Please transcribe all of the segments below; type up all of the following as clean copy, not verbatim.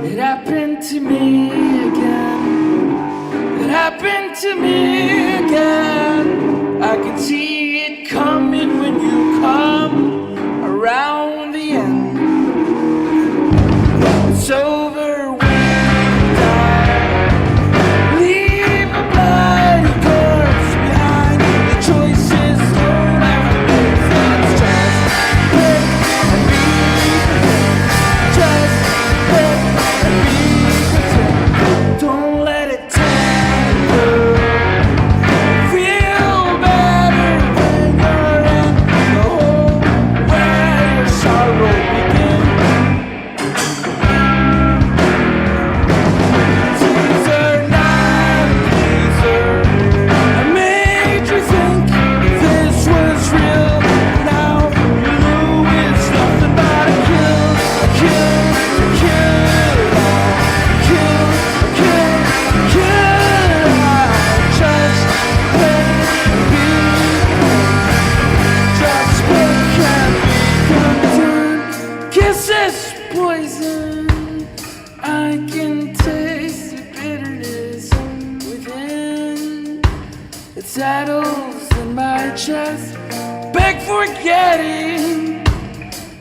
It happened to me again. It happened to me again. I can see it coming when you come around the end. It's over when you die. Leave a bloody corpse behind. The choices don't have to make sense. Just live and be content. Just live and be content. Don't let it tangle. Feel better when you're in the hole where your sorrow begins. Teaser, not a pleaser. I made you think this was real. Now you know it's nothing but a kill, a kill, a kill, a kill, a kill, a kill. Just let it be. Just wait and be content. Kisses poison. I can taste the bitterness within. It settles in my chest. Beg forgetting,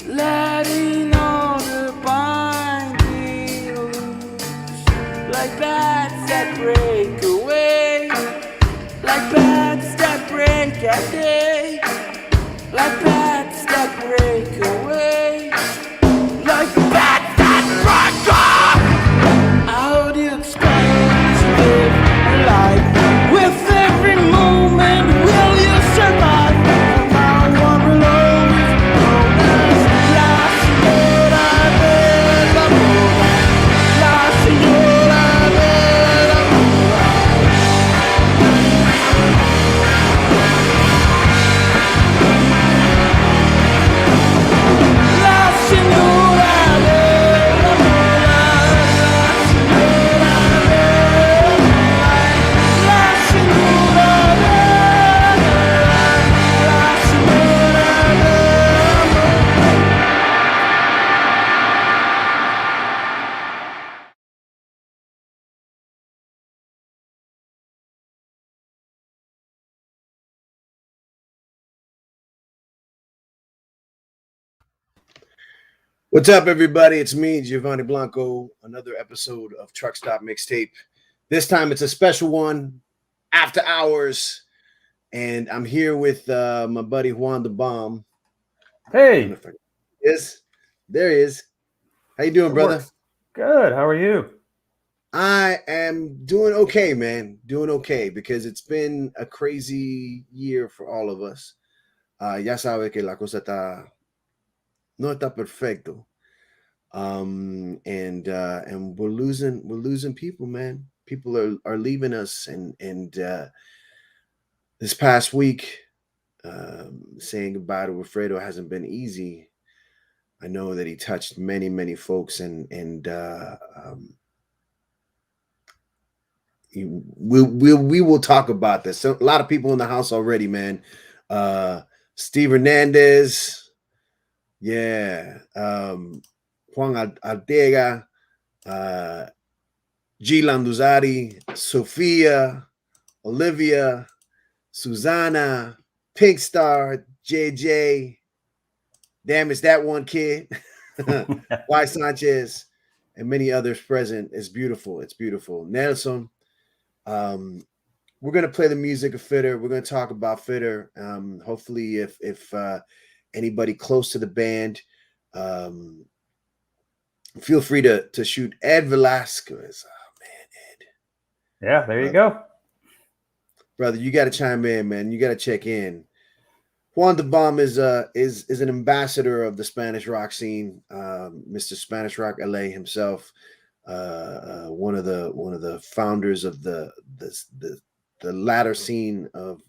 letting all the binding loose. Like bats that break away. Like bats that break at day. Like bats that break away. Like bats that break off. How do you expect to live your life? With every moment, will you survive? My one will always know as La Señora del Amor. La Señora del Amor. La Señora del Amor. La Señora del Amor. La Señora del Amor. What's up, everybody? It's me, Giovanni Blanco. Another episode of Truck Stop Mixtape. This time it's a special one, after hours, and I'm here with my buddy Juan the Bomb. Hey, Yes, there he is. How you doing, brother? good. How are you? I am doing okay, man. Doing okay because it's been a crazy year for all of us. Ya sabe que la cosa no está perfecto. And we're losing people, man. People are leaving us, and this past week, saying goodbye to Wilfredo hasn't been easy. I know that he touched many folks, and we will talk about this. So, a lot of people in the house already, man. Steve Hernandez, yeah. Juan Arteaga, G. Landuzari, Sophia, Olivia, Susanna, Pink Star, JJ. Damn, it's that one kid. Y. Sanchez, and many others present. It's beautiful. It's beautiful. Nelson. We're gonna play the music of Fitter. We're gonna talk about Fitter. Hopefully, if anybody close to the band, feel free to shoot Ed Velasquez. Oh man, Ed. Yeah, there you go. Brother, you got to chime in, man. You got to check in. Juan the Bomb is an ambassador of the Spanish rock scene. Mr. Spanish Rock LA himself. One of the founders of the latter scene of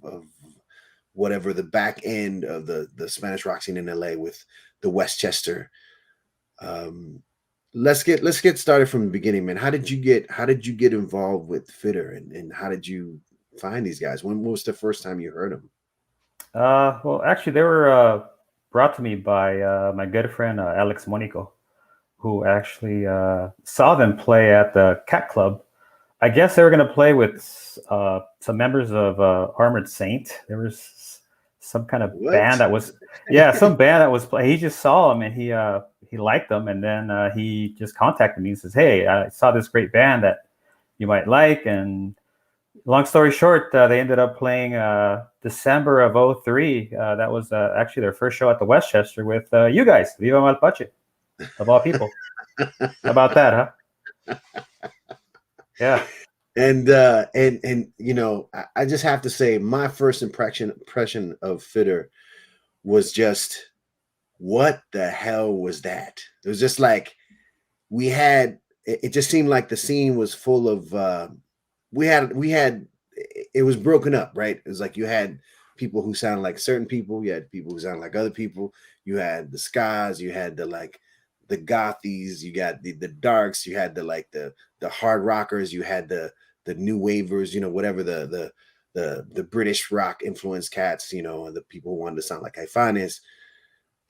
whatever the back end of the Spanish rock scene in LA with the Westchester. Let's get started from the beginning, man. How did you get involved with Fitter, and how did you find these guys? When was the first time you heard them? Well, actually, they were brought to me by my good friend Alex Monico. who actually saw them play at the Cat Club. I guess they were going to play with some members of Armored Saint. There was some kind of What? band that was, yeah, some band that was playing. He just saw them and he liked them, and then he just contacted me and says, "Hey, I saw this great band that you might like." And long story short, they ended up playing December of 03. That was actually their first show at the Westchester with you guys, Viva Malpache, of all people. How about that, huh? Yeah. And you know, I just have to say, my first impression of Fitter was just, what the hell was that? It was just like it just seemed like the scene was full of we had it was broken up, right? It was like you had people who sounded like certain people, you had people who sounded like other people, you had the skas, you had the gothies, you got the darks, you had the hard rockers, you had the new wavers, you know, whatever the British rock influenced cats, you know, and the people who wanted to sound like Caifanes,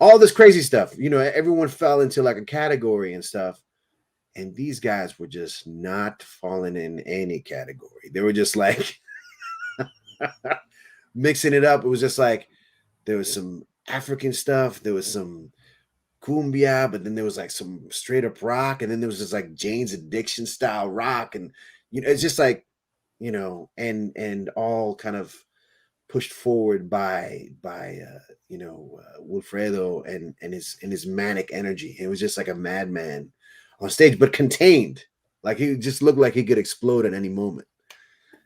all this crazy stuff. You know, everyone fell into like a category and stuff. And these guys were just not falling in any category. They were just like mixing it up. It was just like there was some African stuff, there was some cumbia, but then there was like some straight up rock, and then there was just like Jane's Addiction style rock, and you know, it's just like, you know, and all kind of pushed forward by you know, Wilfredo and his manic energy. It was just like a madman on stage, but contained. Like he just looked like he could explode at any moment,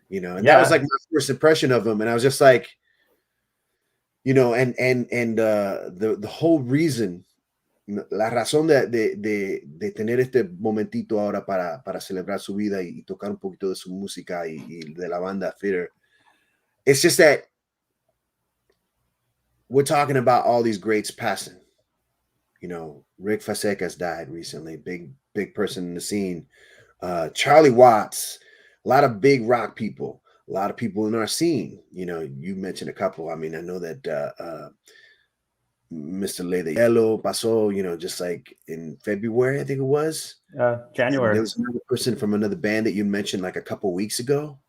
you know. And that was like my first impression of him, and I was just like, you know, and the whole reason, la razón de tener este momentito ahora para celebrar su vida y tocar un poquito de su música y de la banda Fitter, it's just that we're talking about all these greats passing. You know, Rick Fasekas died recently, big person in the scene. Charlie Watts, a lot of big rock people, a lot of people in our scene. You know, you mentioned a couple. I mean, I know that Mr. Lay the Yellow pasó, you know, just like in February, I think it was. January. And there was another person from another band that you mentioned like a couple weeks ago.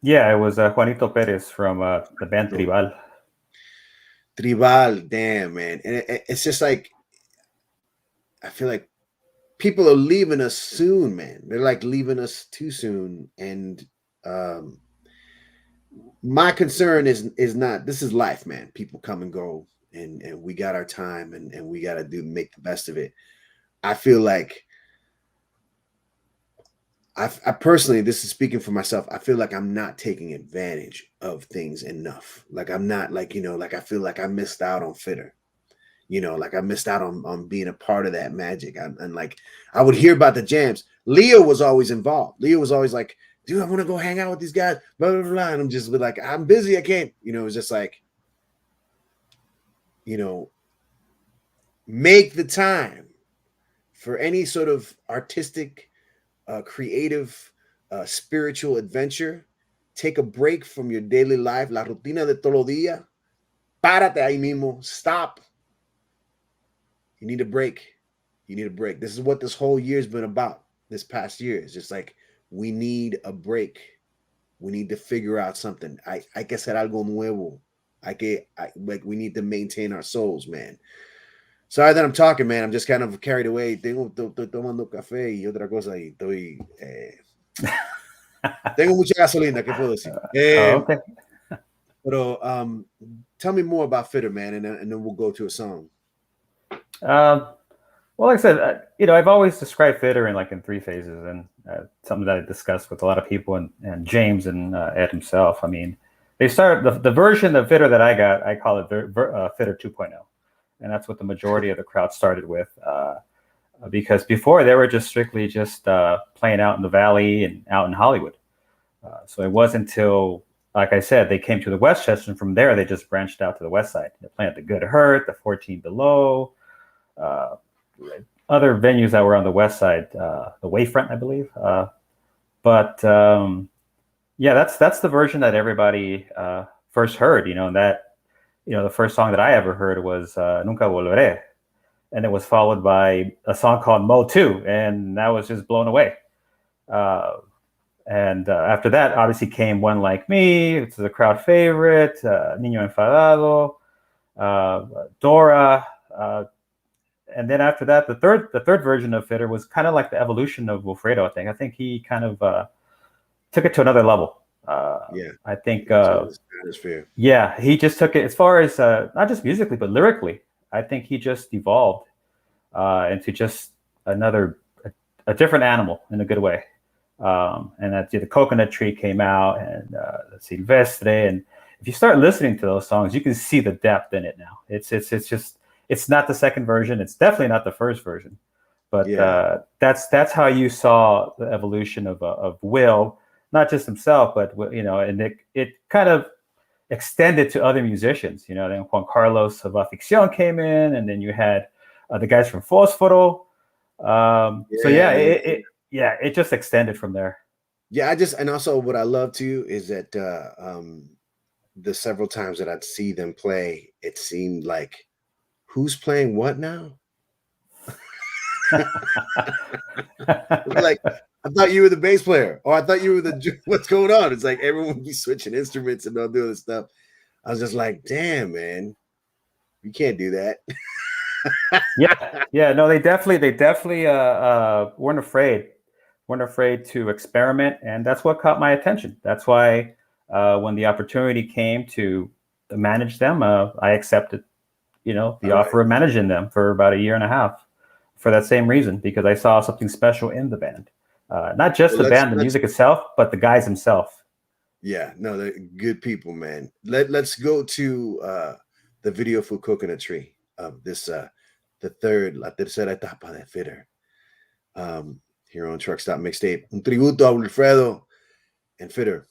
Yeah, it was Juanito Perez from the band Tribal. Tribal, damn, man. And it's just like, I feel like people are leaving us soon, man. They're like leaving us too soon. And my concern is not, this is life, man. People come and go, and we got our time, and we got to make the best of it. I feel like I personally, this is speaking for myself, I feel like I'm not taking advantage of things enough. Like I'm not, like, you know, like I feel like I missed out on Fitter. You know, like I missed out on being a part of that magic. And like, I would hear about the jams. Leo was always involved. Leo was always like, dude, I want to go hang out with these guys, blah, blah, blah. And I'm just like, I'm busy, I can't. You know, it was just like, you know, make the time for any sort of artistic, creative, spiritual adventure. Take a break from your daily life. La rutina de todo día. Párate ahí mismo. Stop. You need a break. You need a break. This is what this whole year's been about. This past year, it's just like, we need a break. We need to figure out something. Hay que hacer algo nuevo. Like, we need to maintain our souls, man. Sorry that I'm talking, man. I'm just kind of carried away. Estoy tomando café y otra cosa y estoy tengo mucha gasolina. ¿Qué puedo decir? Okay. Pero tell me more about Fitter, man, and then we'll go to a song. Well, like I said, you know, I've always described Fitter in three phases, and something that I discussed with a lot of people, and James and Ed himself. I mean, they started the version of Fitter that I got. I call it Fitter 2.0, and that's what the majority of the crowd started with, because before they were just strictly playing out in the Valley and out in Hollywood. So it wasn't until, like I said, they came to the Westchester, and from there they just branched out to the West Side. They played at the Good Hurt, the 14 Below. Other venues that were on the West Side, the Wayfront, I believe. Yeah, that's the version that everybody first heard. You know, and that, you know, the first song that I ever heard was Nunca Volveré, and it was followed by a song called Mo 2, and I was just blown away. And after that, obviously came One Like Me, which is a crowd favorite, Niño Enfadado, Dora, and then after that, the third version of Fitter was kind of like the evolution of Wilfredo. I think he kind of took it to another level. I think yeah, he just took it as far as not just musically but lyrically. I think he just evolved into just a different animal in a good way. And that the Coconut Tree came out, and Silvestre, and if you start listening to those songs, you can see the depth in it now. It's not the second version. It's definitely not the first version, but that's how you saw the evolution of Will, not just himself, but and it kind of extended to other musicians. Then Juan Carlos of Afición came in, and then you had the guys from Fósforo. It just extended from there. Yeah, and also what I love too is that the several times that I'd see them play, it seemed like, who's playing what now? Like, I thought you were the bass player, or I thought you were what's going on? It's like everyone would be switching instruments and all doing this stuff. I was just like, damn, man, you can't do that. No, they definitely weren't afraid to experiment, and that's what caught my attention. That's why when the opportunity came to manage them, I accepted the offer of managing them for about 1.5 years for that same reason, because I saw something special in the band. Not just the band, the music itself, but the guys themselves. Yeah, no, they're good people, man. Let's go to the video for Coconut Tree of this, the third, La Tercera Etapa de Fitter, here on Truck Stop Mixtape. Un tributo a Wilfredo and Fitter.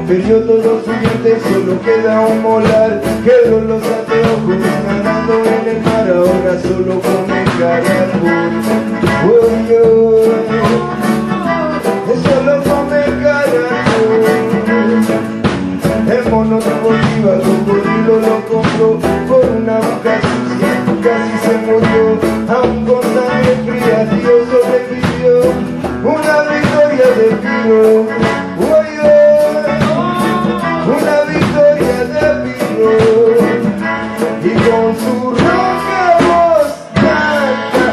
perdió todos sus dientes, solo queda un molar. Quedó los anteojos nadando en el mar, ahora solo come caracol. Uy, uy, solo come caracol. El mono deportiva, cocodrilo lo compró por una boca sucia, casi se murió. Aún con sangre fría, Dios sobrevivió. Una victoria de Piro. Uy, una victoria de Piro. Y con su ronca voz canta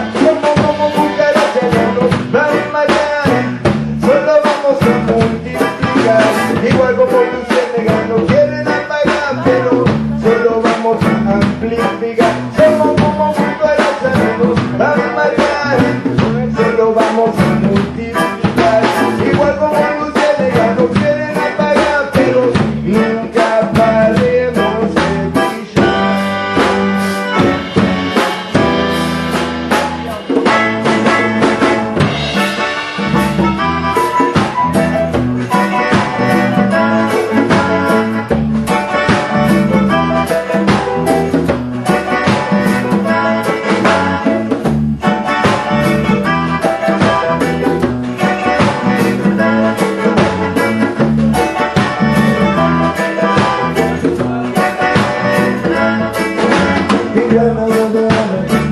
como cucaracha no nos va a matar. Solo vamos a multiplicar, igual como Luciana no quieren apagar, pero solo vamos a amplificar. Somos como cucaracha no nos va a matar. Solo vamos a multiplicar, igual como Luciana no quieren apagar, pero nunca paremos de brillar.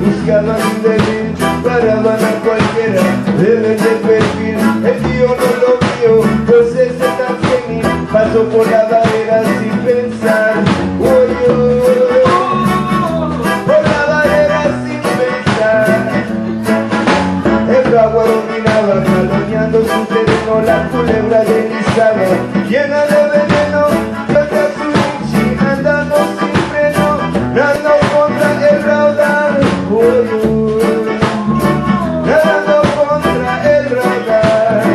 Buscaban un delito, paraban a cualquiera, deben de perfil. El tío no lo vio, pues ese también pasó por la barrera sin pensar. Uy, uy, por la barrera sin pensar. El agua dominaba, caloneando su terreno, la culebra deslizaba, llena de veneno. Contra su linchi, andando sin freno, nadando contra el raudal. Uy, uy, nadando contra el raudal.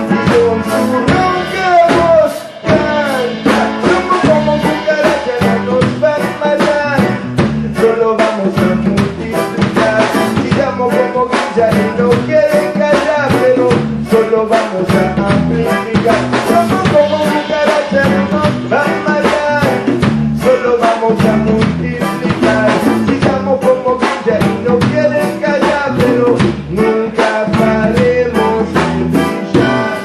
Y con su ronca voz canta, somos como cucaracha, no nos va a matar. Solo vamos a multiplicar, sigamos como grilla y no quieren callar, pero solo vamos a amplificar. Somos como cucaracha, no nos va a matar. Solo vamos a multiplicar, sigamos como grilla y no quieren callar, pero nunca paremos de brillar.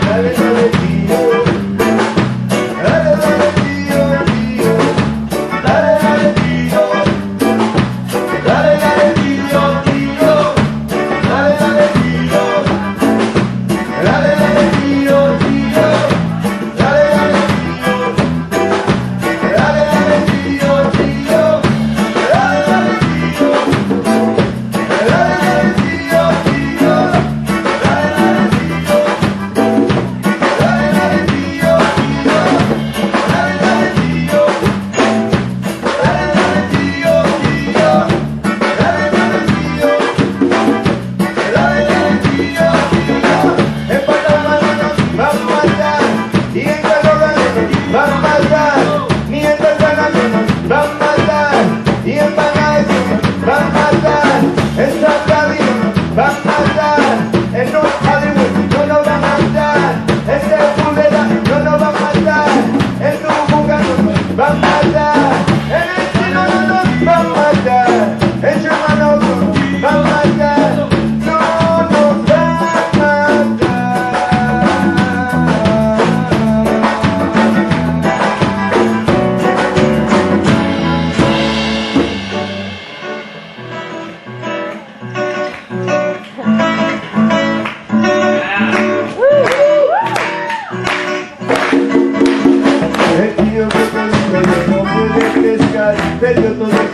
Dale, dale, tío. Dale, dale, tío, tío. Dale, dale, tío. Dale, dale, tío, tío. Dale, dale, tío. Dale, dale, tío, tío. Dale, dale, tío. Dale, dale, tío, tío. Dale, dale, tío. Dale, dale, tío, tío. Dale, dale, tío. Dale, dale, tío, tío. Dale, dale, tío. Dale, dale, tío, tío. Dale, dale, tío. Dale, dale, tío, tío. En Panamá no nos va a matar, y en Calora no nos va a matar, ni en Tanzania no nos va a matar, y en Bangladesh no nos va a matar, en Safari no nos va a matar, en North Hollywood no nos va a matar, en Sepúlveda no nos va a matar, en Tubuca no nos va a matar, en el Chino no nos va a matar, en Germano no nos va a matar, no nos va a matar. El tío que no puede pescar, perdió todo el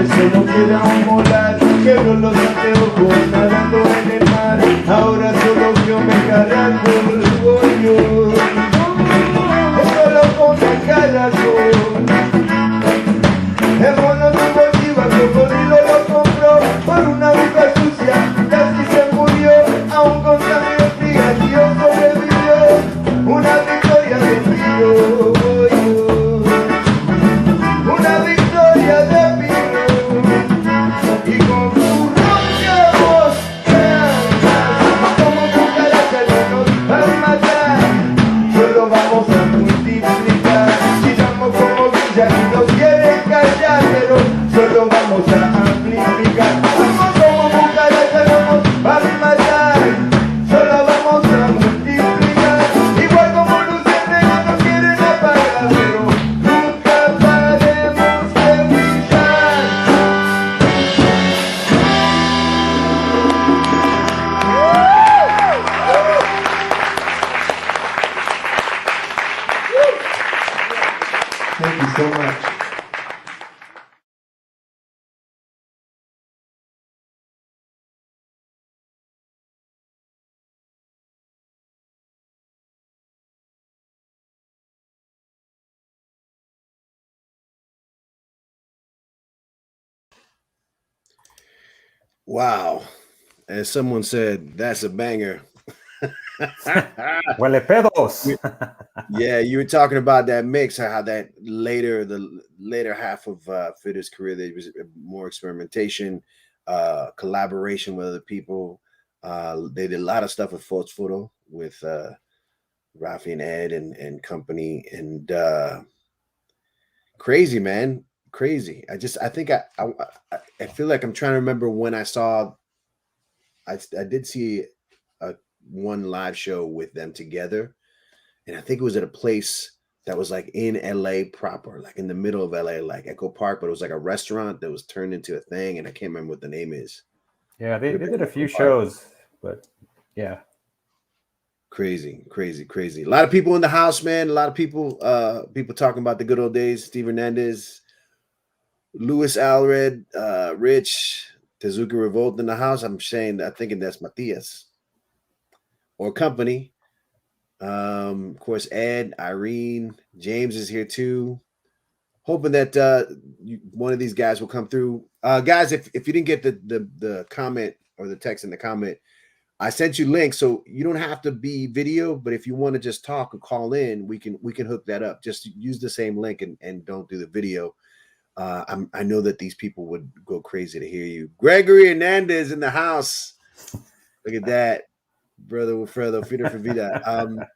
solo queda molar, quebró los anteojos nadando en el mar, ahora solo yo me cargo, solo con el caracol. El mono tuvo chivas, cocodrilo lo compró por una boca sucia, casi se murió, aún con sangre fría, Dios sobrevivió, una victoria de río, una victoria de vino, y con su ronca voz, como cucarachas no nos van a matar, solo vamos a multiplicar, tiramos como villa y nos quieren callar, pero solo vamos a amplificar, como cucarachas no nos van a matar, solo vamos a multiplicar, igual como luces negras nos quieren apagar, pero nunca paremos de brillar. Thank you so much. Wow. As someone said, that's a banger. Huele pedos. Yeah, you were talking about that mix, how that the later half of Fitter's career, there was more experimentation, collaboration with other people. They did a lot of stuff with Folks Photo with Rafi and Ed and company, and crazy, man, crazy. I think I feel like I'm trying to remember when I saw. I did see one live show with them together, and I think it was at a place that was like in LA proper, like in the middle of LA, like Echo Park, but it was like a restaurant that was turned into a thing, and I can't remember what the name is. Yeah, they did a few shows, but yeah. Crazy. A lot of people in the house, man. A lot of people talking about the good old days. Steve Hernandez, Luis Alred, Rich, Tezuka Revolt in the house. I'm thinking that's Matias or company. Of course, Ed, Irene, James is here too. Hoping that one of these guys will come through. Guys, if you didn't get the comment or the text in the comment, I sent you links, so you don't have to be video, but if you want to just talk and call in, we can hook that up. Just use the same link and don't do the video. I know that these people would go crazy to hear you. Gregory Hernandez in the house. Look at that, brother Wilfredo, Fida for Vida.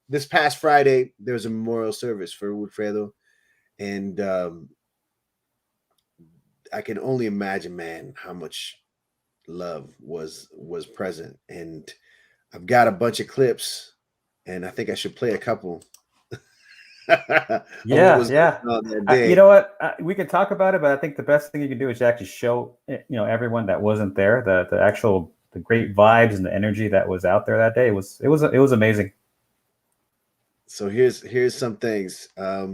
This past Friday, there was a memorial service for Wilfredo, and I can only imagine, man, how much love was present. And I've got a bunch of clips, and I think I should play a couple. Yeah. You know what? We can talk about it, but I think the best thing you can do is actually show everyone that wasn't there the great vibes and the energy that was out there that day. It was amazing. So here's some things. I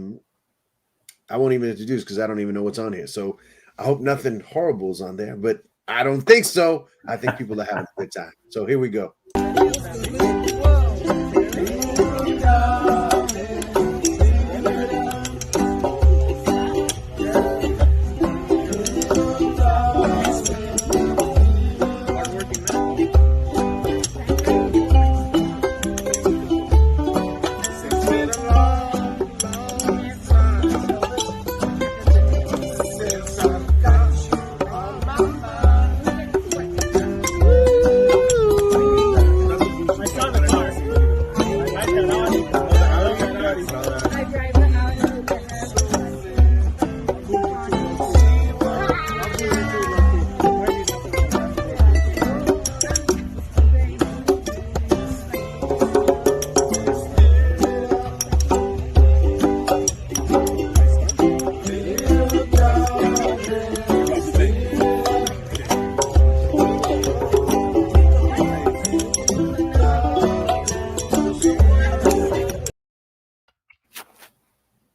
won't even introduce because I don't even know what's on here. So I hope nothing horrible is on there, but I don't think so. I think people are having a good time. So here we go.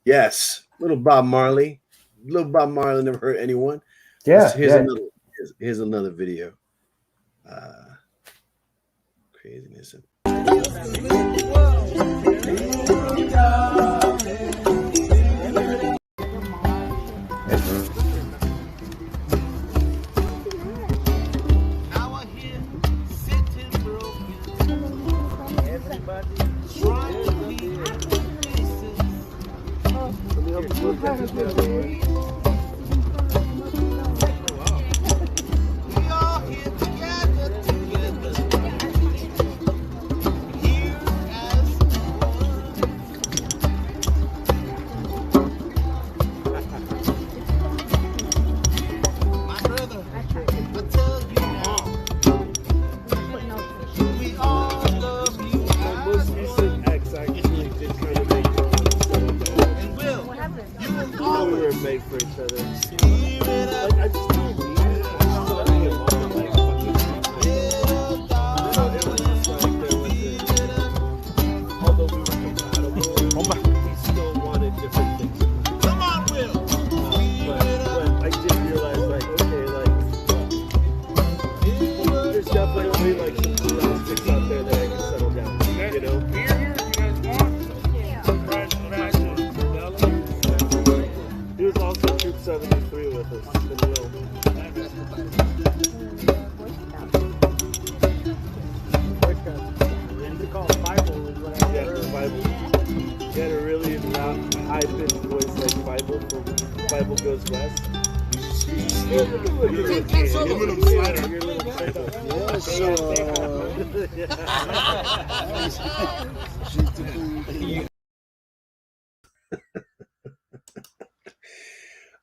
Yes, little Bob Marley, little Bob Marley never hurt anyone. Yeah, Here's another video. Craziness.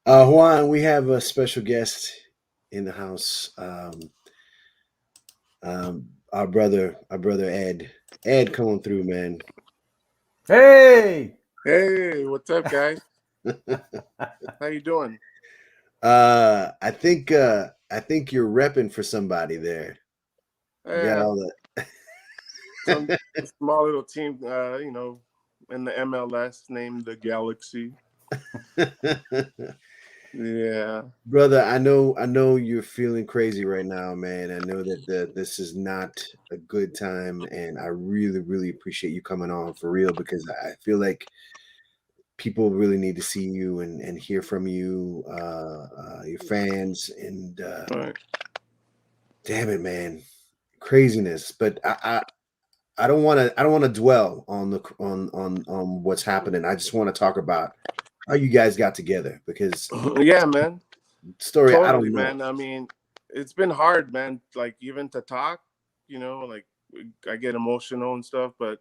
Juan, we have a special guest in the house. Our brother Ed. Ed, come on through, man. Hey, what's up, guys? How you doing? I think you're repping for somebody there. You got Yeah, all the some small little team, in the MLS named the Galaxy. Yeah. Brother, I know you're feeling crazy right now, man. I know that this is not a good time, and I really, really appreciate you coming on for real, because I feel like people really need to see you and hear from you, your fans, and Right. damn it, man, craziness. But I don't want to dwell on on what's happening. I just want to talk about how you guys got together, because Yeah, man. story I Totally, don't know. man. I mean, it's been hard, man. Like even to talk, like I get emotional and stuff. But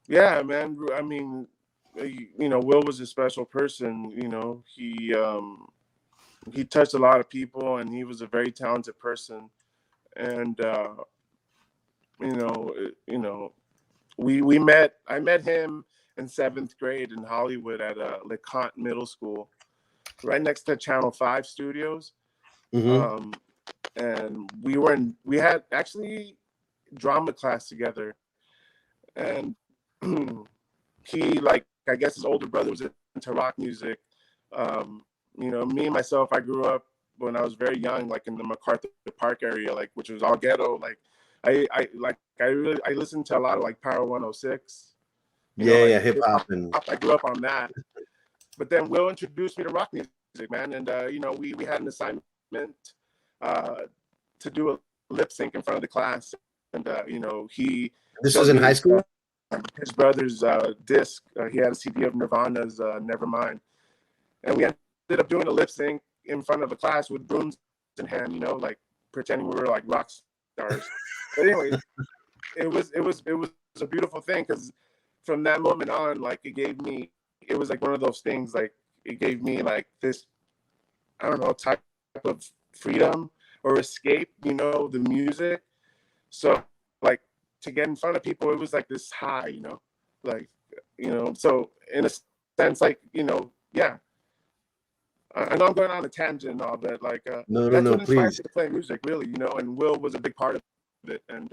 yeah, man. I mean, Will was a special person. He touched a lot of people, and he was a very talented person. And we met. I met him in 7th grade in Hollywood at LeConte Middle School, right next to Channel 5 Studios. Mm-hmm. And we had actually drama class together, and he, like, I guess his older brother was into rock music. Me and myself, I grew up when I was very young, like in the MacArthur Park area, like, which was all ghetto. Like I listened to a lot of like Power 106. Yeah, hip hop, and I grew up on that. But then Will introduced me to rock music, man, and we had an assignment to do a lip sync in front of the class, and he. This was in high school. His brother's disc. He had a CD of Nirvana's Nevermind, and we ended up doing a lip sync in front of the class with brooms in hand, like pretending we were like rock stars. But anyway, it was a beautiful thing, because from that moment on, like, it was like one of those things, like it gave me like this, I don't know, type of freedom or escape, the music. So like to get in front of people, it was like this high, like, so in a sense, like, yeah. I know I'm going on a tangent and all, but like, No, that's what inspired please. me to play music, really, and Will was a big part of it. And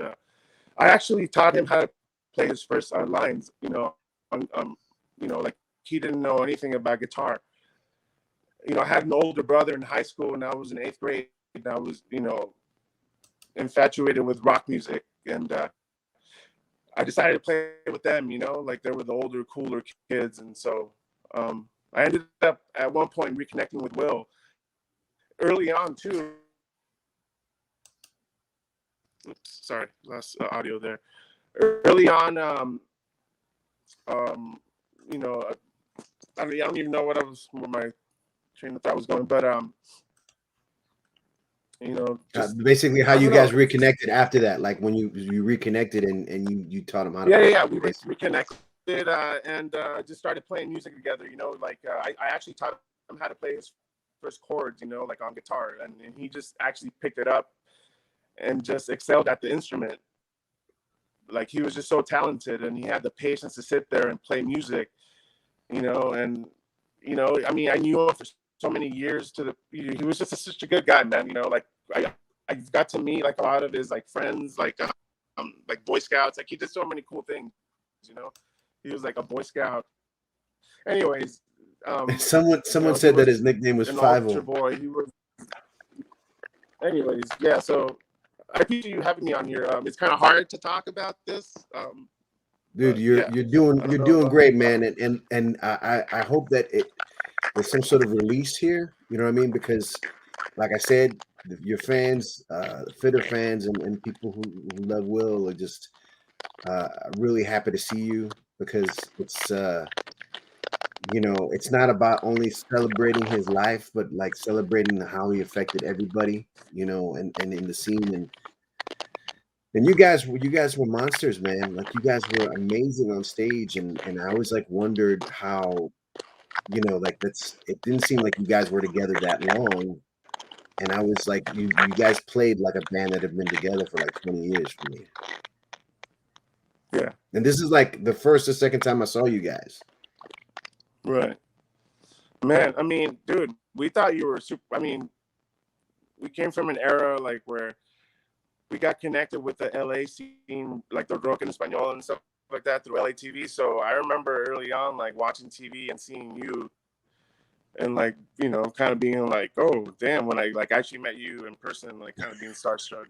I actually taught him how to play his first lines, like he didn't know anything about guitar. you know, I had an older brother in high school, and I was in 8th grade, and I was, you know, infatuated with rock music, and I decided to play with them, you know, like they were the older, cooler kids. And so I ended up at one point reconnecting with Will early on too. Oops, sorry, lost audio there. Early on, you know, I don't even know where my train of thought was going, but you know, just, basically how I you don't guys know. reconnected after that, like when you reconnected and you taught him how to Yeah, play. we reconnected and just started playing music together. You know, like I actually taught him how to play his first chords, you know, like on guitar, and he just actually picked it up and just excelled at the instrument. Like he was just so talented, and he had the patience to sit there and play music, you know. And you know, I mean, I knew him for so many years. He was just such a good guy, man. You know, like I got to meet like a lot of his like friends, like Boy Scouts. Like he did so many cool things, you know. He was like a Boy Scout. Anyways, Someone you know, said that his nickname was an 5 altar boy. He was. Anyways, yeah. So I appreciate you having me on here. It's kind of hard to talk about this, Dude, but yeah, you're I don't doing know. great, man, and I hope that there's some sort of release here. You know what I mean? Because, like I said, your fans, Fitter fans, and people who love Will are just really happy to see you, because it's you know, it's not about only celebrating his life, but like celebrating how he affected everybody, you know, and in the scene. And you guys were monsters, man. Like you guys were amazing on stage, and I always like wondered how, you know, like it didn't seem like you guys were together that long. And I was like, you guys played like a band that had been together for like 20 years for me. Yeah, And this is like the first or second time I saw you guys. right, man. I mean, dude, we thought you were super. I mean, we came from an era like where we got connected with the LA scene, like the rock and español and stuff like that through LA TV. So I remember early on, like watching TV and seeing you, and like, you know, kind of being like, oh damn, when I like actually met you in person, like kind of being starstruck.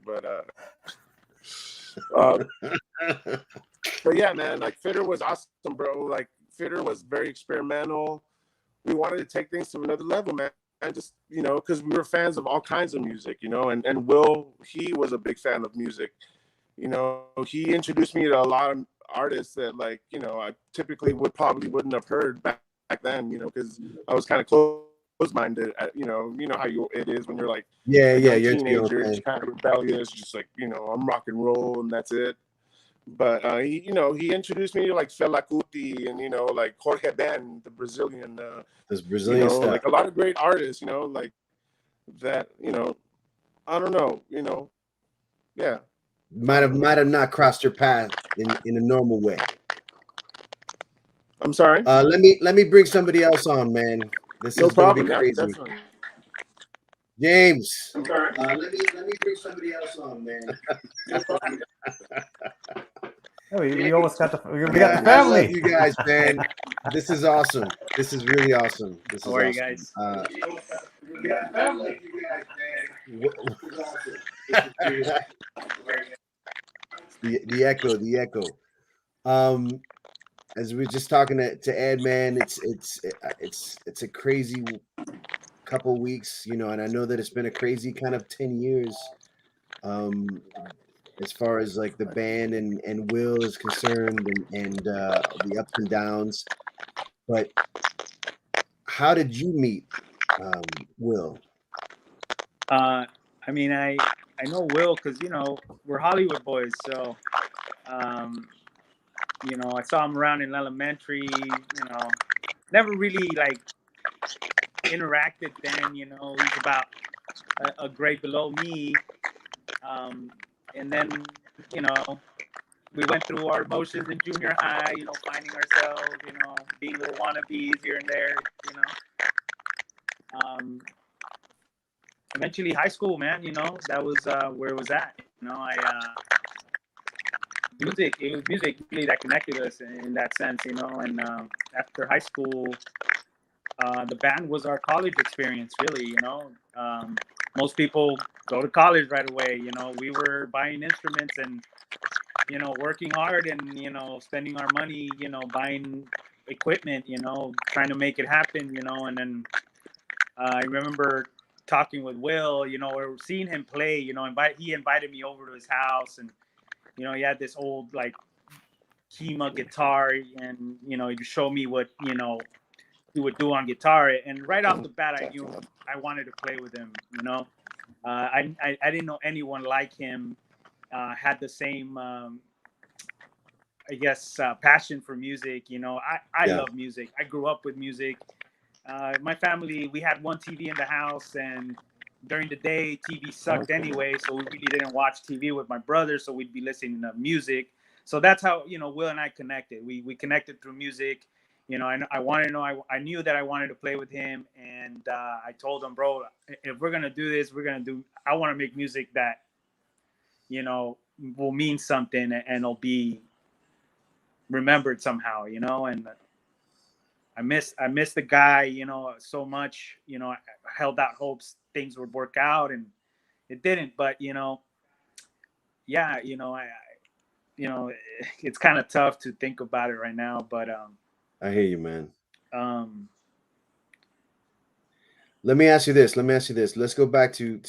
But yeah, man, like Fitter was awesome, bro. Like Fitter was very experimental. We wanted to take things to another level, man. And just, you know, because we were fans of all kinds of music, you know, and Will, he was a big fan of music. You know, he introduced me to a lot of artists that, like, you know, I typically wouldn't have heard back then, you know, because I was kind of closed-minded. You know how it is when you're like Yeah, a yeah, young you're into your own teenager, thing. just kind of rebellious, just like, you know, I'm rock and roll and that's it. But he, you know, he introduced me to like Fela Kuti and, you know, like Jorge Ben, the Brazilian, This you Brazilian know, stuff like a lot of great artists, you know, like that, you know, I don't know, you know, yeah. might have not crossed your path in a normal way. I'm sorry. Let me bring somebody else on, man. This No is gonna be problem. Yeah, crazy. definitely. James. I'm sorry. Let me bring somebody else on, man. No problem. Yeah, we almost got we got the I love family. you guys, man. This is awesome. This is really awesome. This is How are you awesome. guys? I love you guys, man. This is awesome. The echo. As we were just talking to Ed, man, it's a crazy couple weeks, you know, and I know that it's been a crazy kind of 10 years. As far as like the band and Will is concerned, and the ups and downs. But how did you meet Will? I mean, I know Will because, you know, we're Hollywood boys. So, you know, I saw him around in elementary. You know, never really like interacted then. You know, he's about a grade below me. And then, you know, we went through our motions in junior high. You know, finding ourselves. You know, being little wannabes here and there. You know. Eventually high school, man, you know, that was where it was at. You know, it was music really that connected us in that sense, you know. And after high school, the band was our college experience, really. Most people go to college right away. We were buying instruments and working hard and spending our money. Buying equipment. Trying to make it happen. And then I remember talking with Will. Or seeing him play. He invited me over to his house, and he had this old like Kima guitar, and he showed me what he would do on guitar, and right off the bat I knew I wanted to play with him. I didn't know anyone like him had the same I guess passion for music. I Yeah. love music. I grew up with music. My family, we had one TV in the house, and during the day TV sucked anyway, so we really didn't watch TV with my brother, so we'd be listening to music. So that's how Will and I connected. We connected through music. I wanted to know. I knew that I wanted to play with him, and I told him, bro, if we're gonna do this, I want to make music that will mean something and it'll be remembered somehow. And I miss the guy, so much. I held out hopes things would work out, and it didn't. But yeah, it's kind of tough to think about it right now. But I hear you, man. um, Let me ask you this. Let's go back to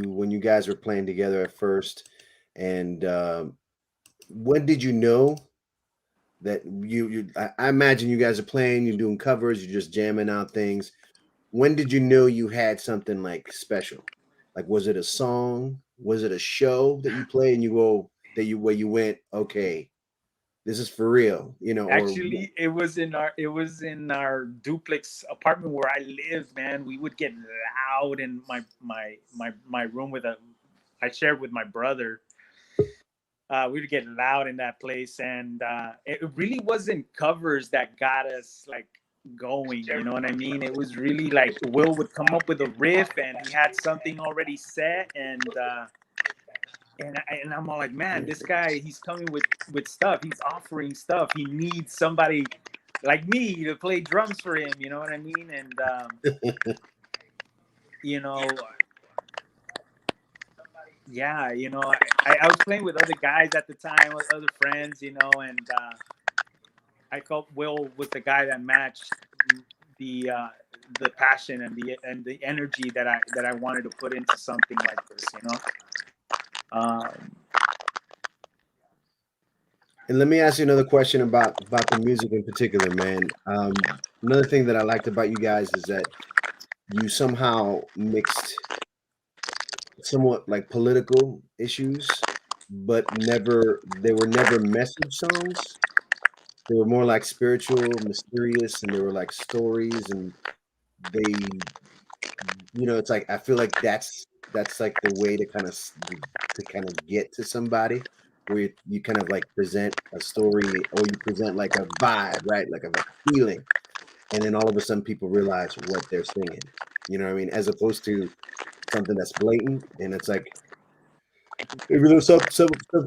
when you guys were playing together at first, and when did you know that I imagine you guys are playing, you're doing covers, you're just jamming out things. When did you know you had something like special? Like, was it a song? Was it a show that you played and you go where you went, okay, this is for real, or actually, it was in our duplex apartment where I lived. Man, we would get loud in my room I shared with my brother. We would get loud in that place, and it really wasn't covers that got us like going. You know what I mean? It was really like Will would come up with a riff, and he had something already set, and I'm all like, man, this guy, he's coming with stuff. He's offering stuff. He needs somebody like me to play drums for him. You know what I mean? And yeah, I was playing with other guys at the time, with other friends, and I felt Will was the guy that matched the passion and the energy that I wanted to put into something like this. And let me ask you another question about the music in particular, man. Another thing that I liked about you guys is that you somehow mixed somewhat like political issues, but they were never message songs. They were more like spiritual, mysterious, and they were like stories, and they, it's like I feel like that's like the way to kind of get to somebody, where you kind of like present a story or you present like a vibe, right? Like a feeling, and then all of a sudden people realize what they're singing. You know what I mean? As opposed to something that's blatant, and it's like, even though some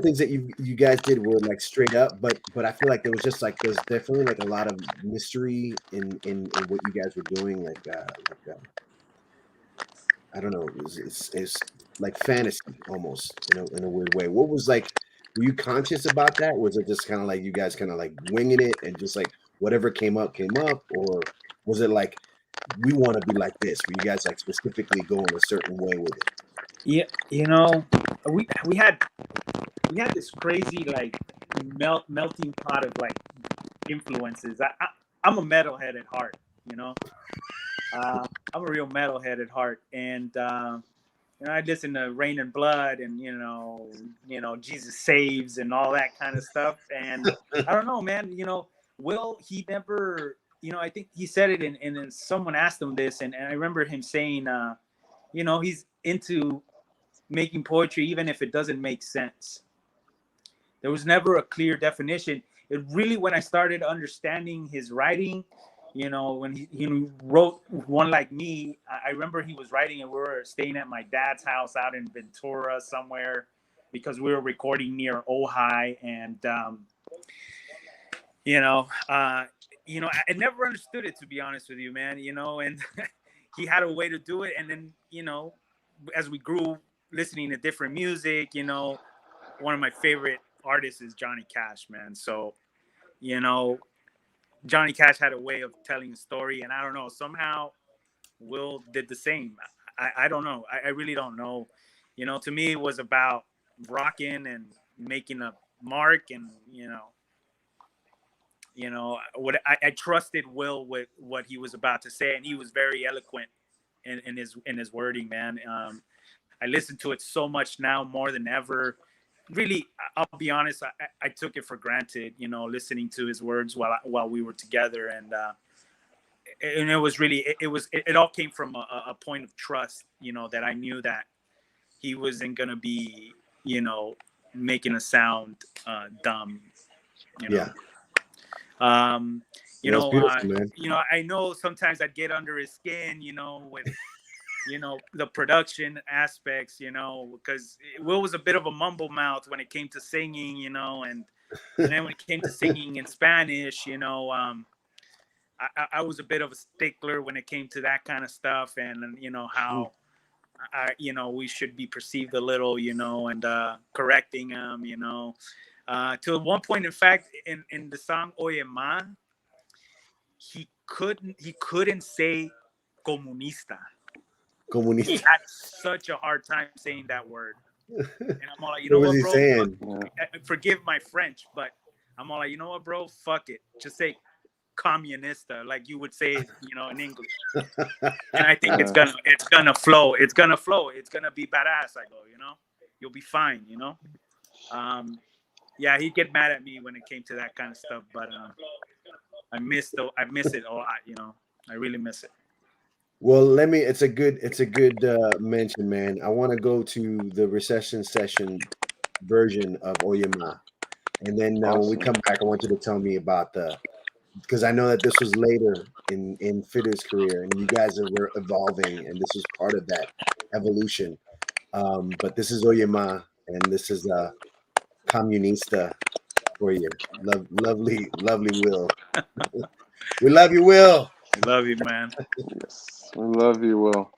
things that you guys did were like straight up, but I feel like there's definitely like a lot of mystery in what you guys were doing, I don't know, it's like fantasy almost in a weird way. What was like? Were you conscious about that? Was it just kind of like you guys kind of like winging it and just like whatever came up, or was it like we want to be like this? Were you guys like specifically going a certain way with it? Yeah, we had this crazy like melting pot of like influences. I'm a metalhead at heart, I'm a real metalhead at heart, and I listen to Rain and Blood and Jesus Saves and all that kind of stuff. And I don't know, man. Will, he never, I think he said it, and then someone asked him this, and I remember him saying, he's into making poetry even if it doesn't make sense. There was never a clear definition. It really, when I started understanding his writing, when he wrote One Like Me, I remember he was writing and we were staying at my dad's house out in Ventura somewhere, because we were recording near Ojai, and you know, I never understood it, to be honest with you, man, you know, and he had a way to do it. And then, you know, as we grew listening to different music, you know, one of my favorite artists is Johnny Cash, man. So, you know, Johnny Cash had a way of telling a story, and I don't know, somehow Will did the same. I don't know. I really don't know. You know, to me, it was about rocking and making a mark, and what I trusted Will with what he was about to say, and he was very eloquent in his wording, man. I listen to it so much now, more than ever. Really, I'll be honest, I took it for granted, you know, listening to his words while we were together, and it was really, it all came from a point of trust, you know, that I knew that he wasn't gonna be, you know, making a sound dumb, you know. Yeah. You know, I know sometimes I'd get under his skin, you know, with you know, the production aspects, you know, because Will was a bit of a mumble mouth when it came to singing, you know, and then when it came to singing in Spanish, you know, I was a bit of a stickler when it came to that kind of stuff, and you know how you know, we should be perceived a little, you know, and correcting him, you know, to one point, in fact, in the song Oye Ma, he couldn't say comunista. He had such a hard time saying that word, and I'm all like, you know what, bro? Saying? Forgive my French, but I'm all like, you know what, bro? Fuck it, just say comunista, like you would say it, you know, in English. And I think it's gonna flow. It's gonna be badass. I go, you know, you'll be fine, you know. Yeah, he'd get mad at me when it came to that kind of stuff, but I miss it a lot, you know. I really miss it. Well, it's a good mention, man. I want to go to the Recession Session version of Oyama, and then when we come back, I want you to tell me about because I know that this was later in Fitter's career, and you guys were evolving, and this was part of that evolution. But this is Oyama, and this is Comunista for you. Lovely Will. We love you, Will. I love you, man. Yes, we love you, Will.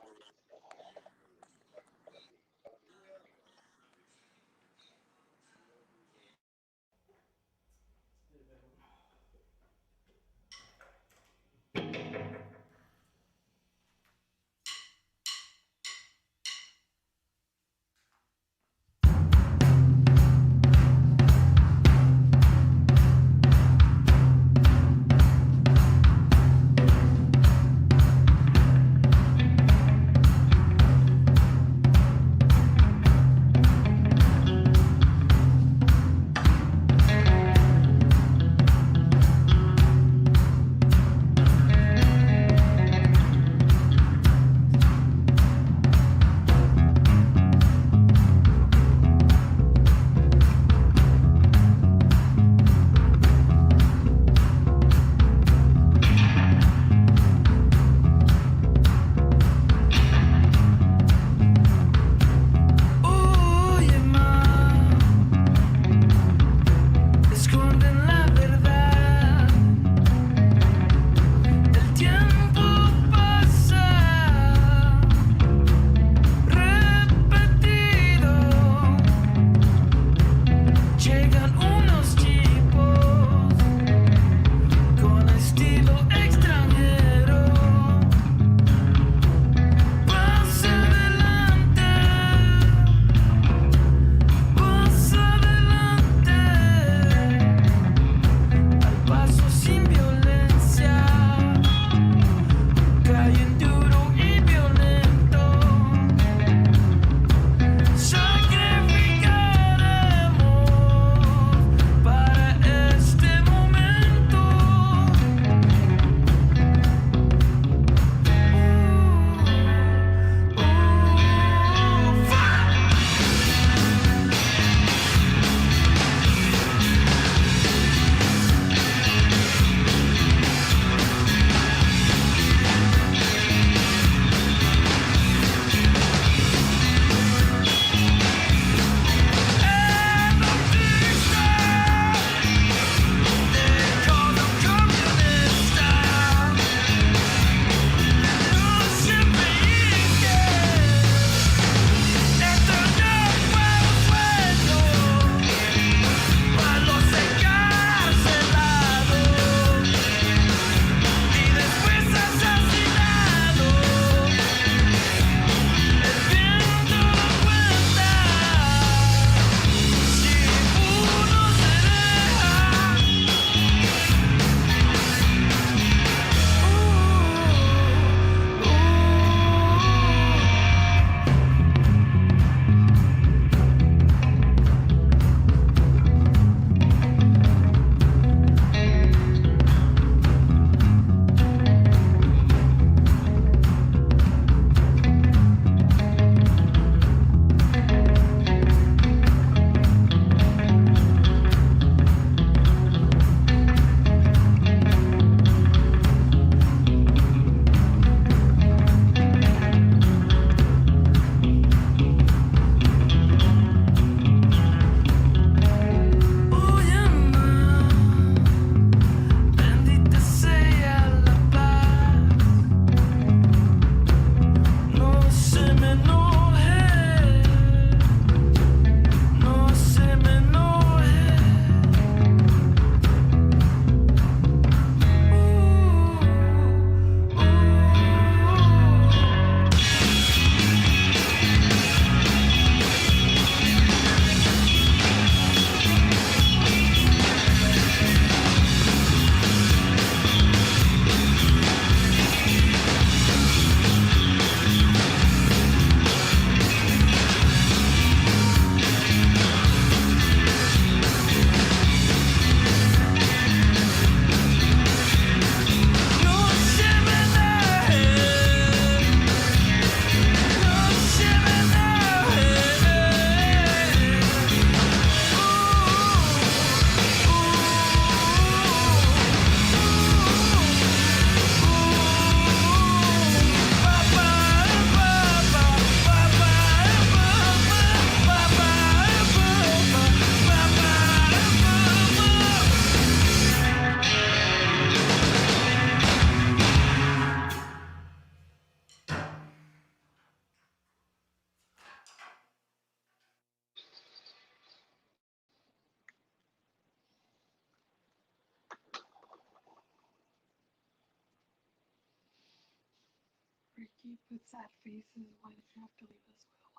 Ricky with sad faces. Why did you have to leave us? Why?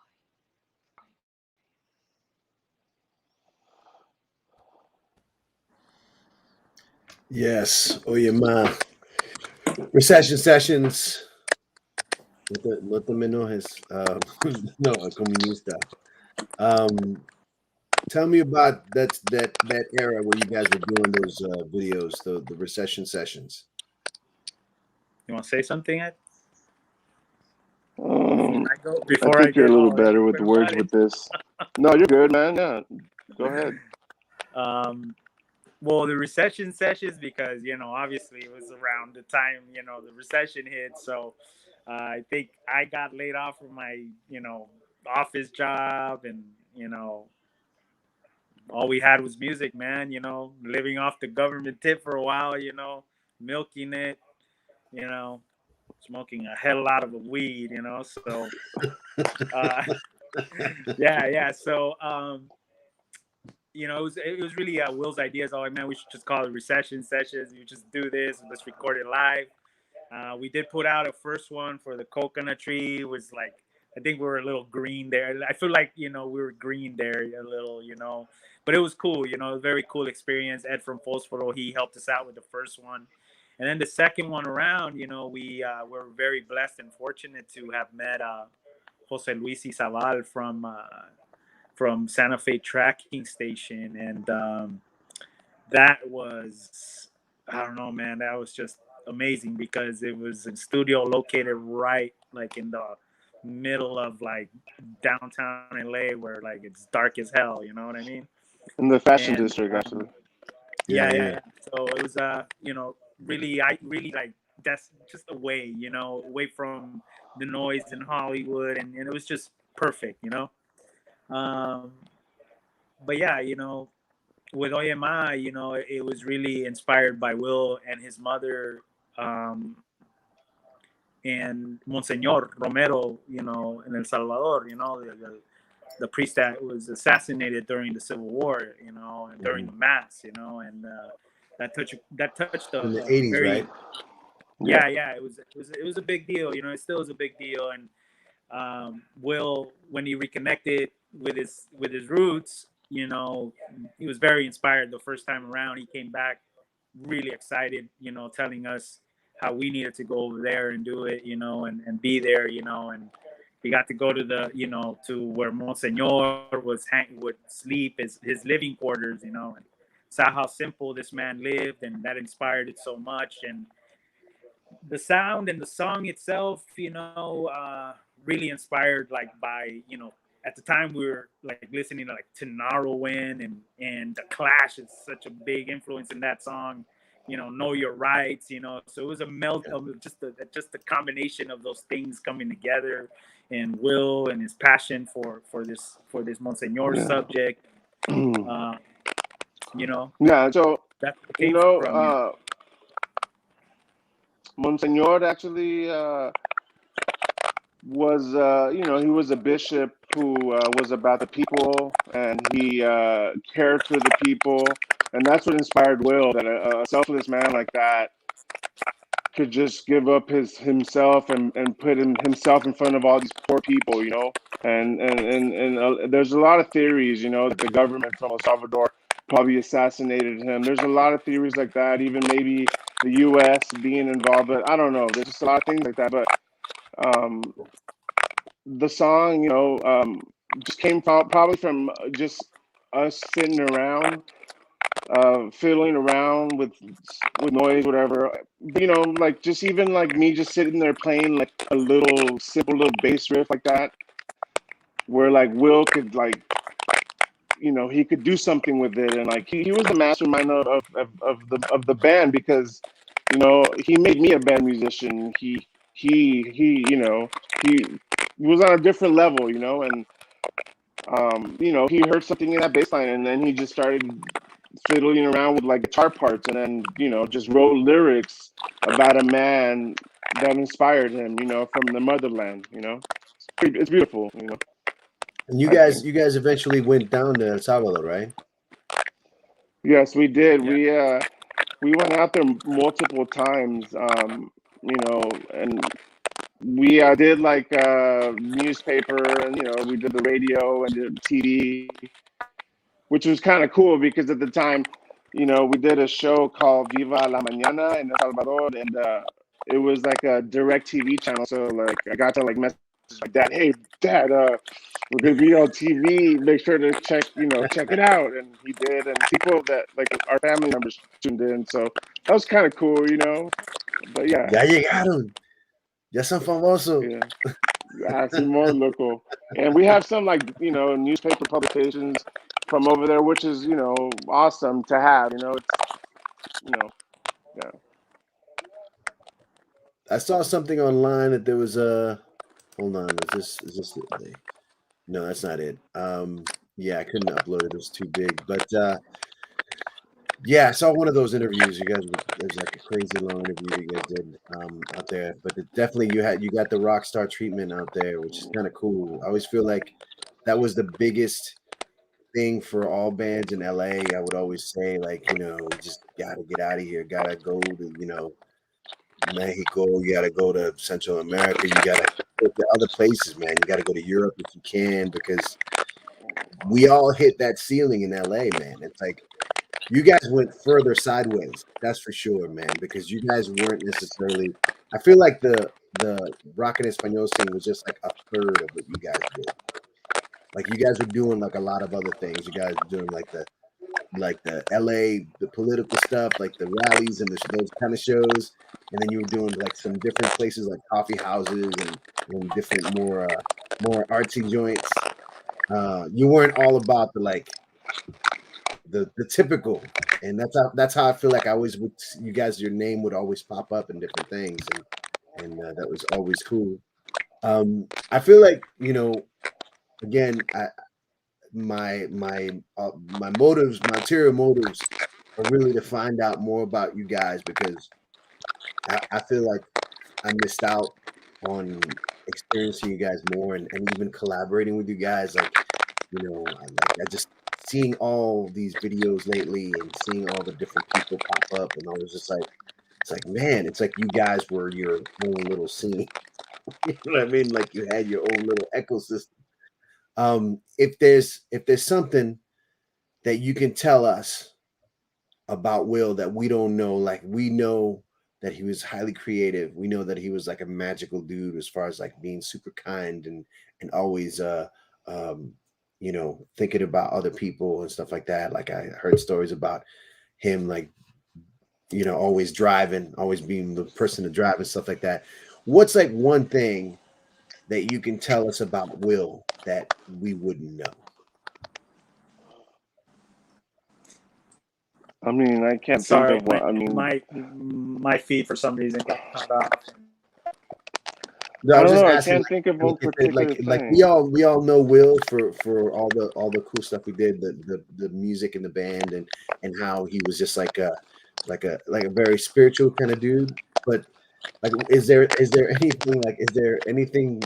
Yes. Oye, ma. Recession Sessions. No te me enojes. No, a comunista. Tell me about that era where you guys were doing those videos, the Recession Sessions. You want to say something, Ed? I Before I think you're a get little all better with the words about with it. this. No, you're good, man. Yeah, go ahead. Well, the recession sessions, because obviously it was around the time the recession hit. So I think I got laid off from my office job, and all we had was music, man. Living off the government tip for a while. Milking it. You know, smoking a hell lot of weed. So yeah. So it was really Will's ideas. Oh man, we should just call it Recession Sessions. You just do this and let's record it live. We did put out a first one for the coconut tree. It was like, I think we were a little green there. I feel like we were green there a little, but it was cool. Very cool experience. Ed from Fosforo, he helped us out with the first one, and then the second one around, we were very blessed and fortunate to have met Jose Luis Izabal from Santa Fe Tracking Station, and that was, I don't know, man, that was just amazing because it was a studio located right like in the middle of like downtown LA, where like it's dark as hell. You know what I mean? In the fashion And district, actually. yeah. So it was really, I really like, that's just away from the noise in Hollywood, and it was just perfect. Um, but yeah, with Oyema, it was really inspired by Will and his mother, and Monseñor Romero, in El Salvador, the priest that was assassinated during the Civil War, and during the mass, and that touched In the a 80s, very, right? yeah, it was a big deal. It still is a big deal. And Will, when he reconnected with his roots, he was very inspired the first time around. He came back really excited, telling us how we needed to go over there and do it, and be there, and he got to go to the, to where Monsignor would sleep, his living quarters, and saw how simple this man lived, and that inspired it so much. And the sound and the song itself, really inspired, like, by, at the time we were like listening to like Tenaro and the Clash is such a big influence in that song. Know Your Rights. So it was a melt of just a combination of those things coming together, and Will and his passion for this Monsignor subject. Yeah, so That's what it you came know, from. Monsignor actually was he was a bishop who was about the people, and he cared for the people, and that's what inspired Will, that a selfless man like that could just give up himself and put himself in front of all these poor people, and there's a lot of theories, that the government from El Salvador probably assassinated him. There's a lot of theories like that, even maybe the U.S. being involved, but I don't know. There's just a lot of things like that. But the song, just came probably from just us sitting around, fiddling around with noise, whatever. Like just even like me just sitting there playing like a little simple little bass riff like that, where like Will could like, he could do something with it, and like he was the mastermind of the band, because he made me a band musician. He was on a different level, and he heard something in that bass line, and then he just started fiddling around with like guitar parts, and then just wrote lyrics about a man that inspired him, from the motherland. It's beautiful. And you I guys, think. you guys eventually went down to El Salvador, right? Yes, we did. Yeah. We went out there multiple times, and we did like newspaper, and we did the radio and did TV, which was kind of cool because at the time, we did a show called Viva la Mañana in El Salvador, and it was like a direct TV channel. So like I got to like message my dad, hey dad, we're gonna be on TV. Make sure to check it out. And he did, and people that like our family members tuned in. So that was kind of cool, But yeah, Ya llegaron. Ya son famosos. yeah, more local. And we have some like newspaper publications from over there, which is awesome to have. Yeah. I saw something online that there was a. Hold on, is this it? No, that's not it. Yeah, I couldn't upload it. It was too big. But yeah, I saw one of those interviews. You guys, it was like a crazy long interview you guys did out there. But definitely, you got the rock star treatment out there, which is kind of cool. I always feel like that was the biggest thing for all bands in LA. I would always say, like, you just gotta get out of here. Gotta go to Mexico. You gotta go to Central America. You gotta go to other places, man. You gotta go to Europe if you can, because we all hit that ceiling in LA, man. It's like you guys went further sideways, that's for sure, man, because you guys weren't necessarily. I feel like the rock and Espanol scene was just like a third of what you guys did. Like you guys were doing like a lot of other things. You guys were doing like the LA, the political stuff, like the rallies and those kind of shows. And then you were doing like some different places like coffee houses and different more artsy joints. You weren't all about the typical, and that's how I feel like I always would. You guys, your name would always pop up in different things, and that was always cool. I feel like again, my motives, my ulterior motives, are really to find out more about you guys, because I feel like I missed out on experiencing you guys more and even collaborating with you guys. Like I just seeing all these videos lately and seeing all the different people pop up, and I was just like, it's like, man, it's like you guys were your own little scene. You know what I mean? Like you had your own little ecosystem. If there's something that you can tell us about Will that we don't know, like we know that he was highly creative. We know that he was like a magical dude as far as like being super kind and always thinking about other people and stuff like that. Like I heard stories about him, like, always driving, always being the person to drive and stuff like that. What's like one thing that you can tell us about Will that we wouldn't know? I mean, I can't Sorry, think of what. I mean, my feed for some reason got cut off. No, I don't know. I asking, can't think of one particular thing. like we all know Will for all the cool stuff we did, the music and the band, and how he was just like a very spiritual kind of dude. But like, is there anything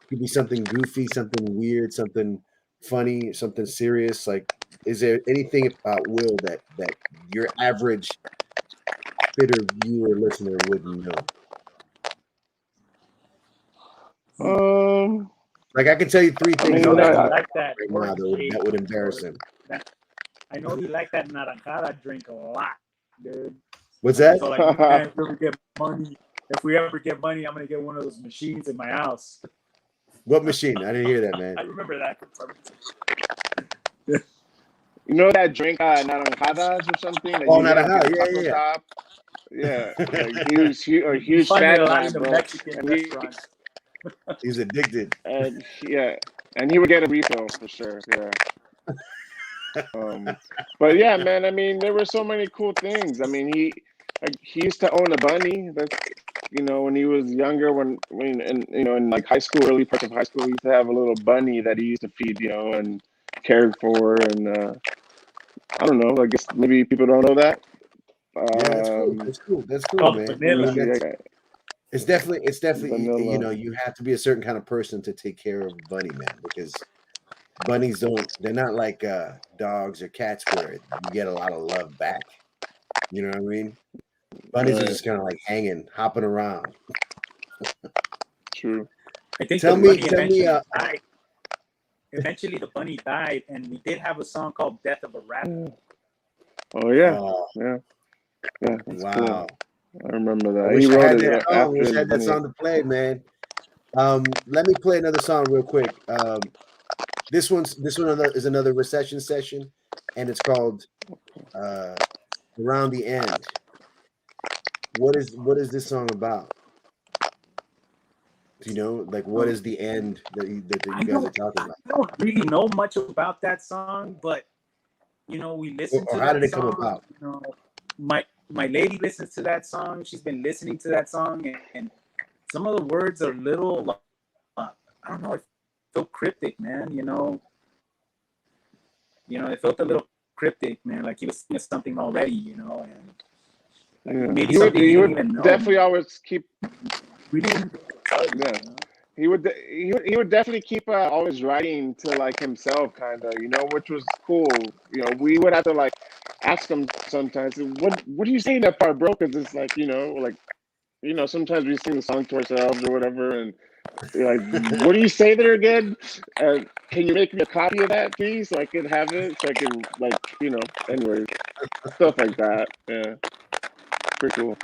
could be something goofy, something weird, something funny, something serious? Like, is there anything about Will that your average bitter viewer listener wouldn't know? Like I can tell you three things mean, that I- he liked that right now that would embarrass him. I know he liked that naranjada drink a lot, dude. What's that? So like, man, if we ever get money, I'm gonna get one of those machines in my house. What machine? I didn't hear that, man. I remember that from some You know that drink, naranjadas or something? That Oh, you get naranja, at the taco yeah. shop? Yeah, like a huge Find it fat a lot guy, in the bro. Mexican And he, restaurants. He's addicted. and he would get a refill for sure. Yeah. But yeah, man. I mean, there were so many cool things. I mean, he used to own a bunny. That's when he was younger, when in like high school, early parts of high school, he used to have a little bunny that he used to feed, and cared for, and I don't know. I guess maybe people don't know that. Yeah, that's cool. That's cool, Oh, man. vanilla. I mean, it's definitely Vanilla. you have to be a certain kind of person to take care of a bunny, man, because bunnies they're not like dogs or cats where you get a lot of love back. You know what I mean? Bunnies are just kind of like hanging, hopping around. True. I think Tell the me- bunny tell me, eventually died. Eventually, the bunny died, and we did have a song called "Death of a Rapper." Oh yeah, Oh, yeah. That's wow. cool. I remember I that. wish He I wrote had it that song. after Wish I his had that bunny. song to play, man. Let me play another song real quick. This one is another Recession session, and it's called "Around the End." What is this song about? Do you know, like, what is the end that you guys are talking about? I don't really know much about that song, but we listened Or to how that did it come song. about? My lady listens to that song. She's been listening to that song, and some of the words are a little, I don't know, it felt cryptic, man. It felt a little cryptic, man. Like he was saying something already, and Yeah. maybe He would, something he you would didn't even know. definitely always keep. Really, Yeah. He would definitely keep always writing to like himself, kind of, which was cool. We would have to like ask him sometimes, what do you say in that part, bro? Because it's like, sometimes we sing the song to ourselves or whatever, and you're like, what do you say there again? Can you make me a copy of that, please, so I can have it, so I can like, anyways, stuff like that. Yeah, pretty cool.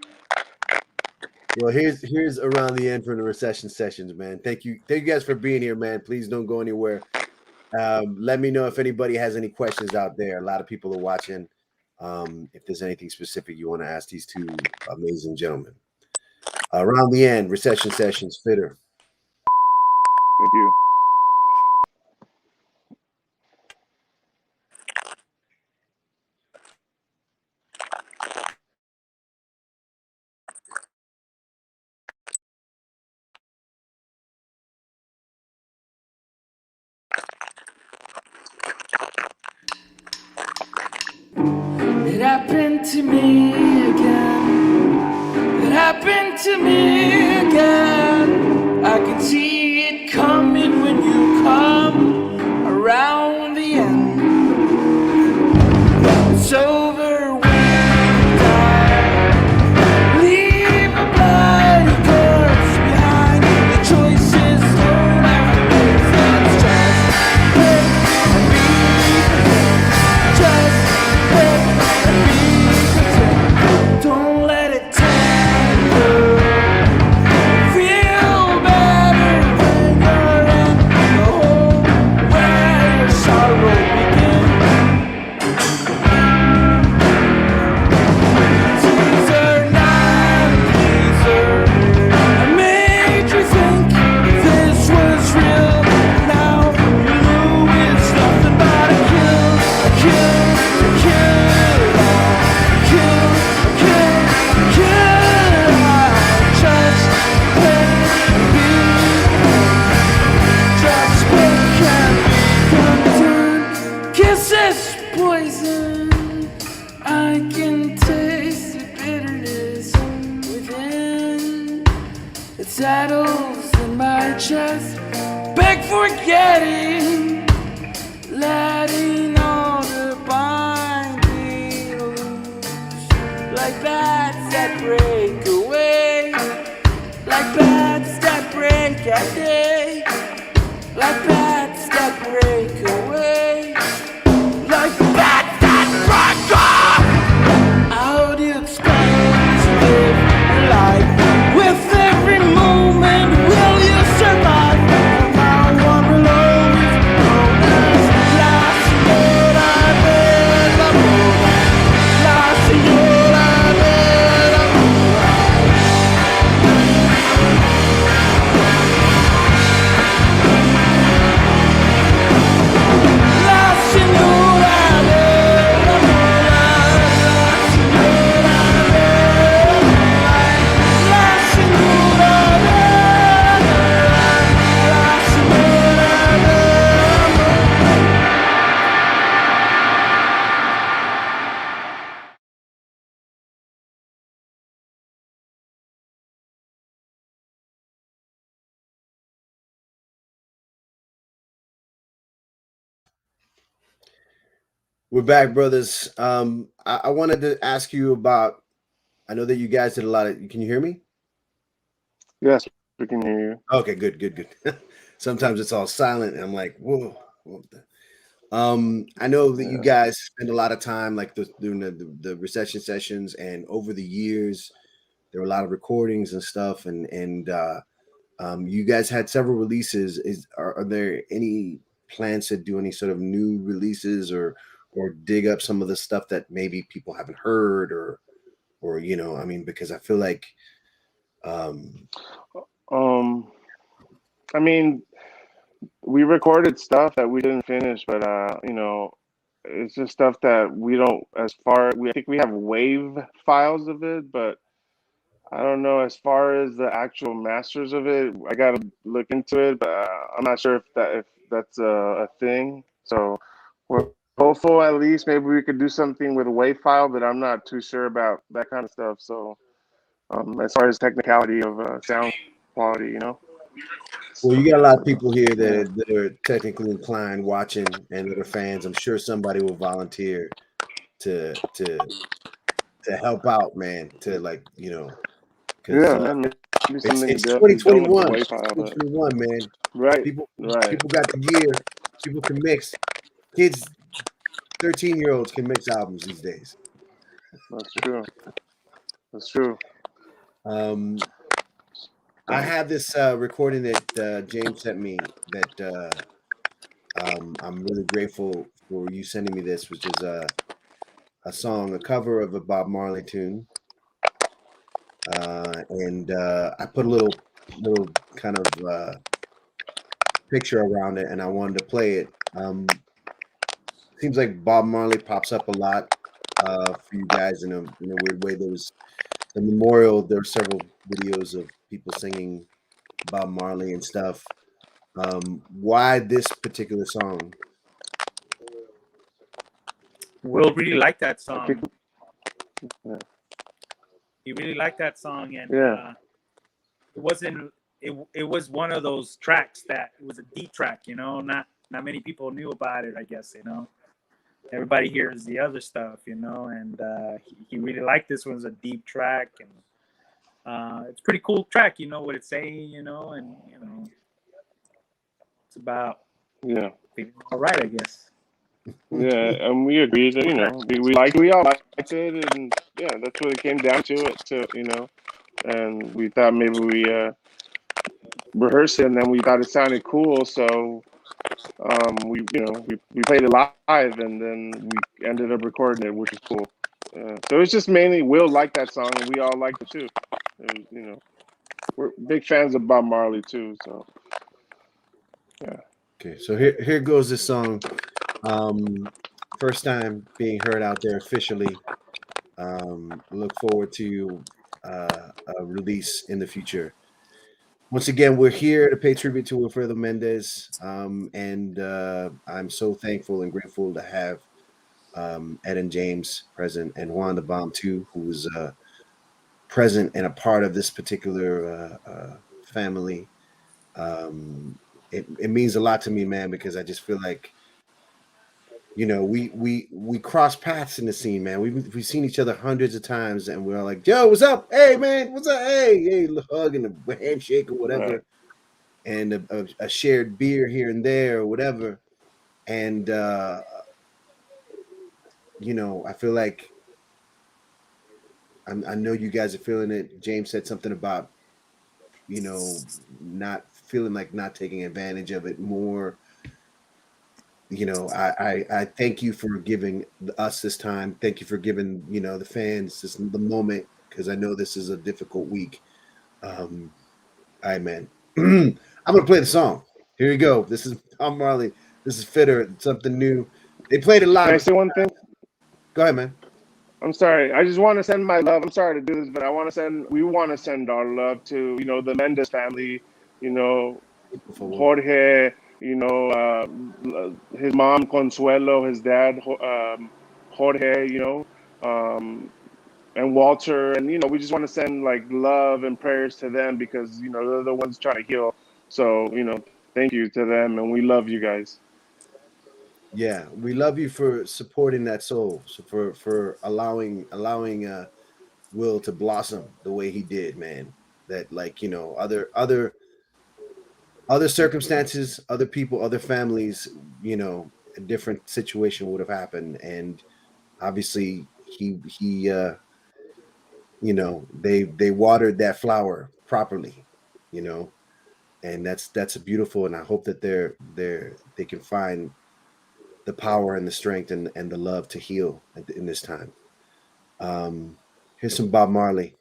Well, here's Around the End from the Recession Sessions, man. Thank you guys for being here, man. Please don't go anywhere. Let me know if anybody has any questions out there. A lot of people are watching. If there's anything specific you want to ask these two amazing gentlemen. Around the End, Recession Sessions, Fitter. Thank you. It happened to me again. It happened to me again. I can see it coming when you come around the end. It's over when you die. Leave a bloody corpse behind. The choices don't have to make sense. Just wait and be content. Just wait and be content. Don't let it tangle. Feel better when you're in the hole where your sorrow begins. Teaser, not a pleaser. I made you think this was real. Now you know it's nothing but a kill, a kill, a kill, a kill, a kill, a kill. Just wait and be, just wait and be content. Kisses poison. I can taste the bitterness within. It settles in my chest. Beg forgetting, letting all the binding loose. Like bats that break away, like bats that break at day, like bats that break away, like bats that break off. How do you expect to live your life? With every moment, will you survive? Now one will always know there's La Señora del Amor. La Señora del Amor. La Señora del Amor. La Señora del Amor. La Señora del Amor. La Señora del Amor. We're back, brothers. I wanted to ask you about. I know that you guys did a lot of. Can you hear me? Yes. We can hear you. Okay, good. Sometimes it's all silent, and I'm like, whoa. What the- I know that you Yeah. guys spend a lot of time like doing the recession sessions, and over the years there were a lot of recordings and stuff, and you guys had several releases. Are there any plans to do any sort of new releases or dig up some of the stuff that maybe people haven't heard or I mean, because I feel like um Um, I mean, we recorded stuff that we didn't finish, but it's just stuff that we don't. I think we have wave files of it, but I don't know as far as the actual masters of it. I gotta look into it, but I'm not sure if that's a thing. So we're hopeful at least maybe we could do something with a wave file, but I'm not too sure about that kind of stuff. So as far as technicality of sound quality, well, you got a lot of people here Yeah. that are technically inclined watching and that are fans. I'm sure somebody will volunteer to help out, man, to like, because Yeah, man, maybe it's something it's could be done with the 2021. wave It's file, but 2021, man. right, People right. people got the gear. People can mix. Kids, 13-year-olds can mix albums these days. That's true. That's true. Um, I So, have this recording that James sent me that I'm really grateful for you sending me this, which is a song, a cover of a Bob Marley tune, and I put a little kind of picture around it, and I wanted to play it. Seems like Bob Marley pops up a lot for you guys in a weird way. There was the memorial. There were several videos of people singing Bob Marley and stuff. Why this particular song? Will really like that I think, song. yeah, He really liked that song, and yeah, it wasn't. It was one of those tracks that it was a deep track. Not many people knew about it. I guess everybody hears the other stuff. And he really liked this one. It was a deep track, and it's a pretty cool track. You know what it's saying. And it's about yeah, feeling all right, I guess. yeah. And we agreed that we all liked it, and yeah, that's what it came down to. And we thought maybe we rehearsed it, and then we thought it sounded cool, so we played it live, and then we ended up recording it, which is cool. So it's just mainly Will liked that song, and we all liked it too. It was, we're big fans of Bob Marley too, so yeah. Okay, so here goes this song. First time being heard out there officially. Look forward to a release in the future. Once again, we're here to pay tribute to Wilfredo Mendez, and I'm so thankful and grateful to have Ed and James present, and Juan the Bomb too, who was present and a part of this particular family. It means a lot to me, man, because I just feel like we cross paths in the scene, man. We've seen each other hundreds of times, and we're like, "Yo, what's up? Hey, man, what's up? Hey, hug and a handshake or Right. whatever, and a shared beer here and there or whatever." And I feel like I know you guys are feeling it. James said something about not feeling like not taking advantage of it more. I thank you for giving us this time. Thank you for giving the fans the moment, because I know this is a difficult week. All right, man. I'm gonna play the song. Here you go. This is Tom Marley. This is Fitter. Something new. They played it Can I live. say one thing? Go ahead, man. I'm sorry. I just want to send my love. I'm sorry to do this, but we want to send our love to, the Mendez family, you know, Por favor. Jorge, his mom, Consuelo, his dad, Jorge, and Walter. And, we just want to send like love and prayers to them because, they're the ones trying to heal. So, thank you to them. And we love you guys. Yeah, we love you for supporting that soul. So for allowing Will to blossom the way he did, man. that like, you know, other circumstances, other people, other families, you know, a different situation would have happened. And obviously he you know, they watered that flower properly, you know, and that's beautiful. And I hope that they can find the power and the strength and the love to heal in this time. Um, here's some Bob Marley.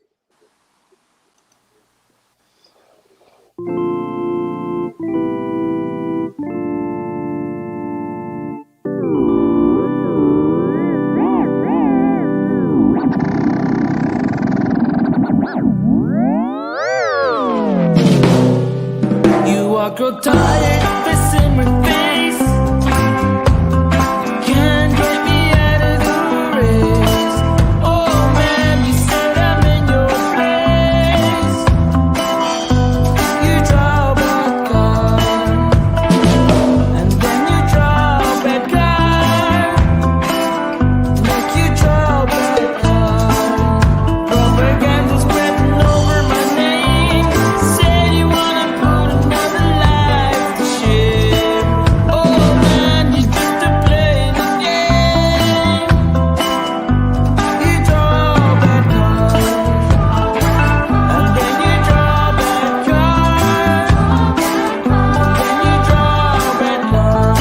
You walk real tired, the simmering face. Can't get me out of the race. Oh man, you said I'm in your place. You draw back card, and then you draw back card. Make you draw back card. Propaganda's written over my name. Say you wanna put another life to share. Oh man, you just to play the game. You draw back card, and then you draw back card, then you draw back card.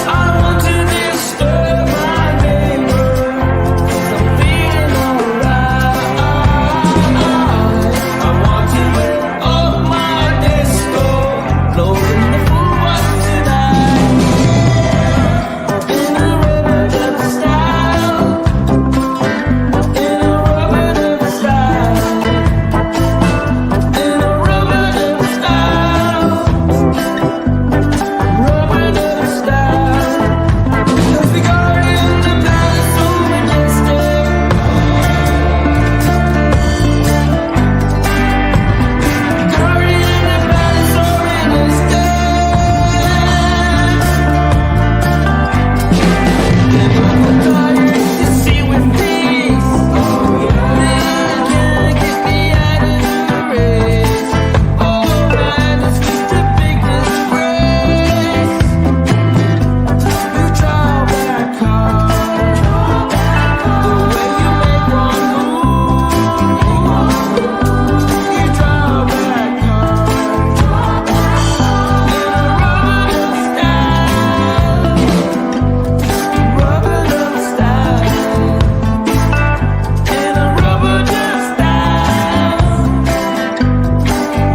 I want to disturb my neighbor, 'cause I'm feeling alright. I want to get off my disco, blowing the full one tonight. In a rubber style, in a rubber style, in a rubber style, rubber style. 'Cause we got in the palace so majestic. Got in the palace so majestic. I'm tired to see with peace. They can't get me out of the race. Oh man, it's just a big disgrace. You draw back card, the way you make one move. You draw back card, in a rubber style, rubber style, in a rubber style,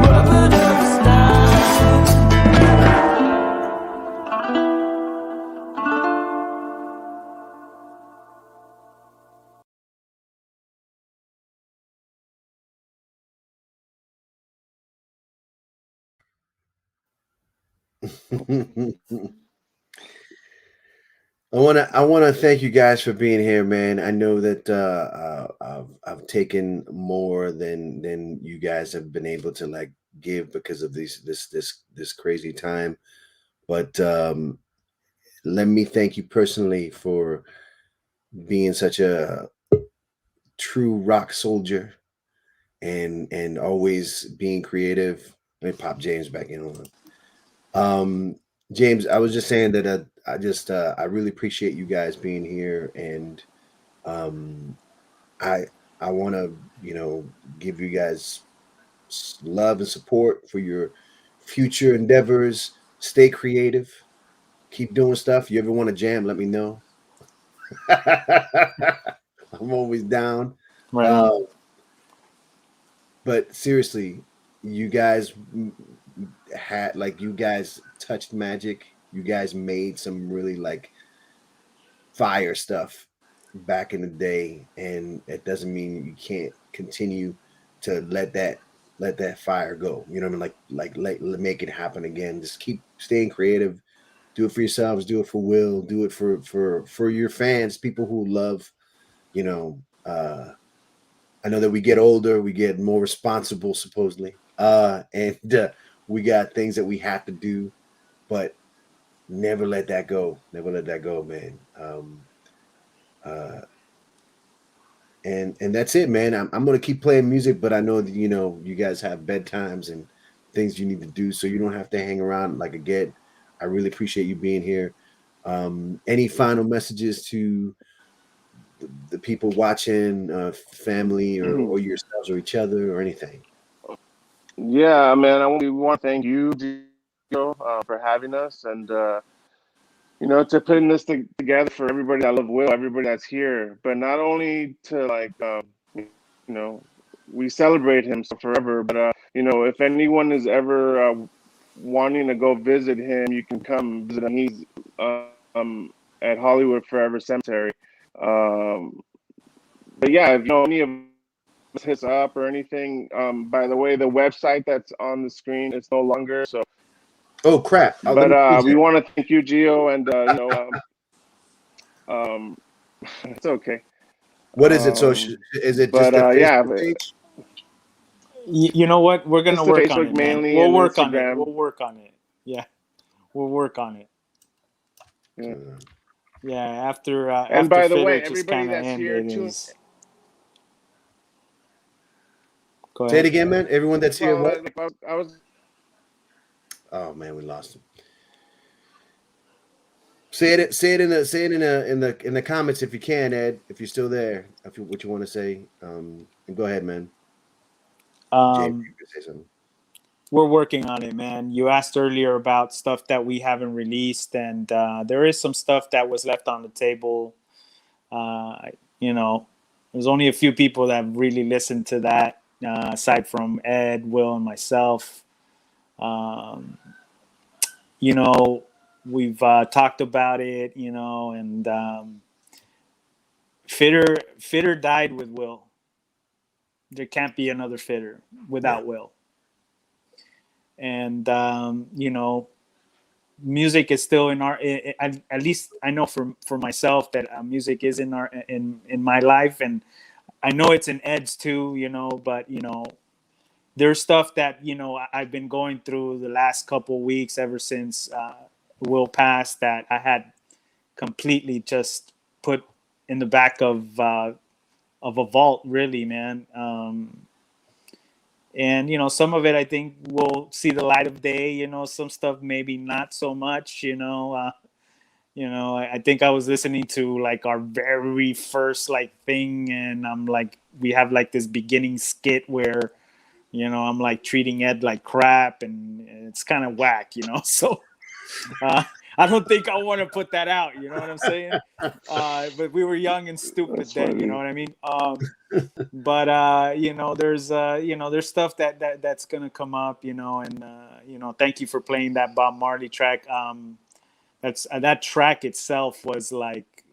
rubber style. I want to thank you guys for being here, man. I know that I've taken more than you guys have been able to like give because of this crazy time. But let me thank you personally for being such a true rock soldier and always being creative. Let me pop James back in on. James, I was just saying that I really appreciate you guys being here, and um, I I want to give you guys love and support for your future endeavors. Stay creative, keep doing stuff. You ever want to jam? Let me know. I'm always down. Right on. But seriously, you guys you guys touched magic. You guys made some really like fire stuff back in the day, and it doesn't mean you can't continue to let that fire go. You know what I mean? Make it happen again. Just keep staying creative. Do it for yourselves. Do it for Will. Do it for your fans, people who love. You know, I know that we get older, we get more responsible, supposedly, and we got things that we have to do, but never let that go. Never let that go, man. and that's it, man. I'm gonna keep playing music, but I know that you guys have bedtimes and things you need to do, so you don't have to hang around. Like again, I really appreciate you being here. Any final messages to the people watching, family or yourselves or each other or anything? Yeah, man, we want to thank you, Gio, for having us, and to putting this together for everybody that love Will, everybody that's here, but not only to like, you know, we celebrate him so forever, but if anyone is ever wanting to go visit him, you can come visit him. He's at Hollywood Forever Cemetery. Um, but yeah, if any of us hits up or anything, by the way, the website that's on the screen is no longer so. Oh crap! Let But me change we that. want to thank you, Gio, and it's okay. What is it? So is it just But a yeah, Facebook but page? You know what? We're gonna just the work on Facebook it, man. mainly We'll and work on it. Instagram. We'll work on it. Yeah, we'll work on it. Yeah. Yeah, after And after by the Fitter way, just everybody kind of that's here, ended tune. is. Go Say it ahead. again, man. Everyone that's here, what? I was Oh man, we lost him. Say it in the comments if you can, Ed. If you're still there, what you want to say. And go ahead, man. Jay, if Um, you could say something. we're working on it, man. You asked earlier about stuff that we haven't released, and there is some stuff that was left on the table. Uh, there's only a few people that really listened to that, aside from Ed, Will, and myself. Um, we've talked about it, and Fitter died with Will. There can't be another Fitter without Will. And music is still in our. At least I know for myself that music is in my life, and I know it's in Ed's too. But there's stuff that I've been going through the last couple weeks ever since Will passed that I had completely just put in the back of a vault, really, man. And some of it I think will see the light of day. Some stuff maybe not so much. I think I was listening to like our very first like thing, and I'm like, we have like this beginning skit where I'm like treating Ed like crap, and it's kind of whack. So I don't think I want to put that out. You know what I'm saying? But we were young and stupid That's then. You know funny. what I mean? But there's stuff that's gonna come up. And thank you for playing that Bob Marley track. That track itself was like,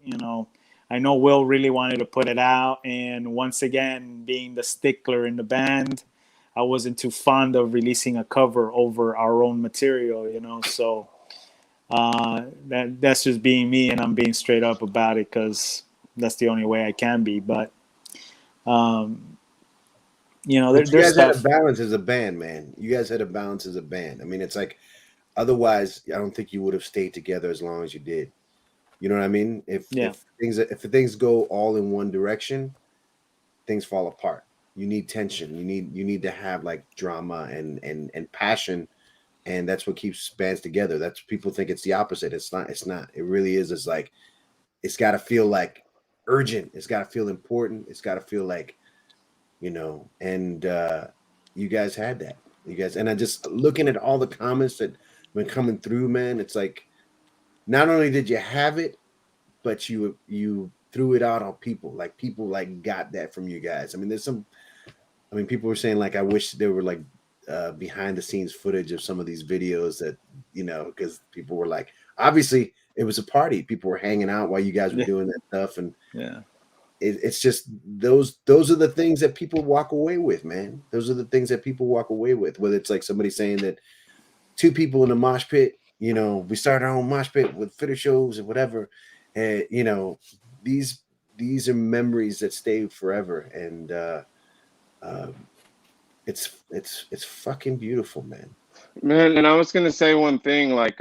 I know Will really wanted to put it out, and once again, being the stickler in the band, I wasn't too fond of releasing a cover over our own material. So. That's just being me, and I'm being straight up about it because that's the only way I can be. But But you there's guys had a stuff. balance as a band, man. You guys had a balance as a band. I mean, it's like otherwise, I don't think you would have stayed together as long as you did. You know what I mean? If Yeah. things go all in one direction, things fall apart. You need tension. You need to have like drama and passion, and that's what keeps bands together. That's people think it's the opposite. It's not. It's not. It really is. It's like it's got to feel like urgent. It's got to feel important. It's got to feel like And you guys had that. You guys, and I just looking at all the comments that been coming through, man. It's like not only did you have it, but you threw it out on people. Like people like got that from you guys. I mean, people were saying like, I wish there were like behind the scenes footage of some of these videos that because people were like, obviously it was a party. People were hanging out while you guys were doing that stuff, and Yeah. it's just those are the things that people walk away with, man. Those are the things that people walk away with. Whether it's like somebody saying that two people in a mosh pit, we started our own mosh pit with fitter shows and whatever, and these are memories that stay forever, and it's fucking beautiful, man. Man, and I was gonna say one thing, like,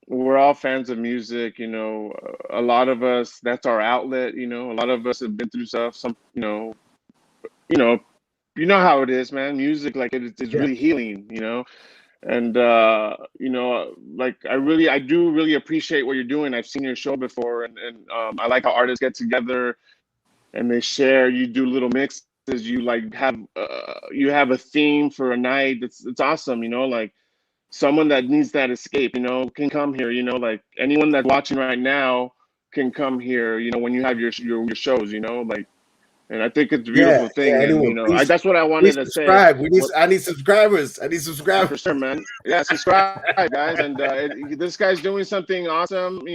we're all fans of music. A lot of us, that's our outlet. A lot of us have been through stuff. You know, how it is, man. Music, like it's Yeah. really healing. And like I do really appreciate what you're doing. I've seen your show before, and I like how artists get together and they share. You do little mixes. You like have a theme for a night. It's awesome. Like someone that needs that escape, can come here. Like anyone that's watching right now can come here. When you have your shows, like, and I think it's a Yeah, beautiful thing. And anyone, please, that's what I wanted please to say. subscribe. What I need subscribers. I need Yeah, for subscribers. sure, man. Yeah, subscribe, guys. And this guy's doing something awesome.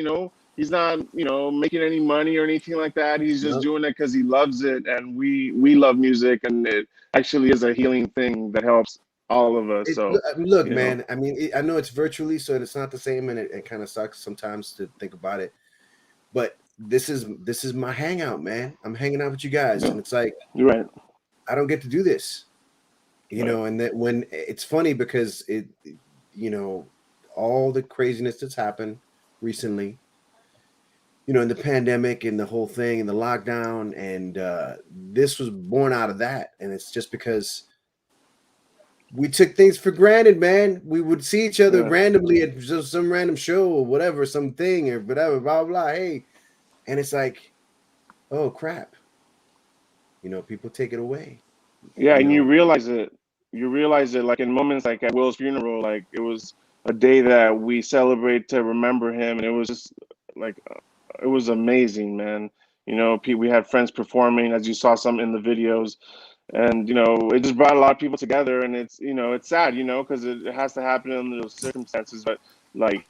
He's not, making any money or anything like that. He's just No, doing it because he loves it, and we love music, and it actually is a healing thing that helps all of us. So, look, you know, man. I mean, I know it's virtually, so it's not the same, and it kind of sucks sometimes to think about it. But this is my hangout, man. I'm hanging out with you guys, yeah, and it's like you're right. I don't get to do this, Right. And that when it's funny because all the craziness that's happened recently, in the pandemic and the whole thing and the lockdown, and this was born out of that, and it's just because we took things for granted, man. We would see each other Yeah. randomly at just some random show or whatever, something or whatever, blah blah. Hey, and it's like, oh crap, people take it away. Yeah, You and you know, realize it. You realize it, like in moments like at Will's funeral, like it was a day that we celebrate to remember him, and it was just like it was amazing, man. We had friends performing, as you saw some in the videos, and it just brought a lot of people together, and it's sad, because it has to happen under those circumstances, but like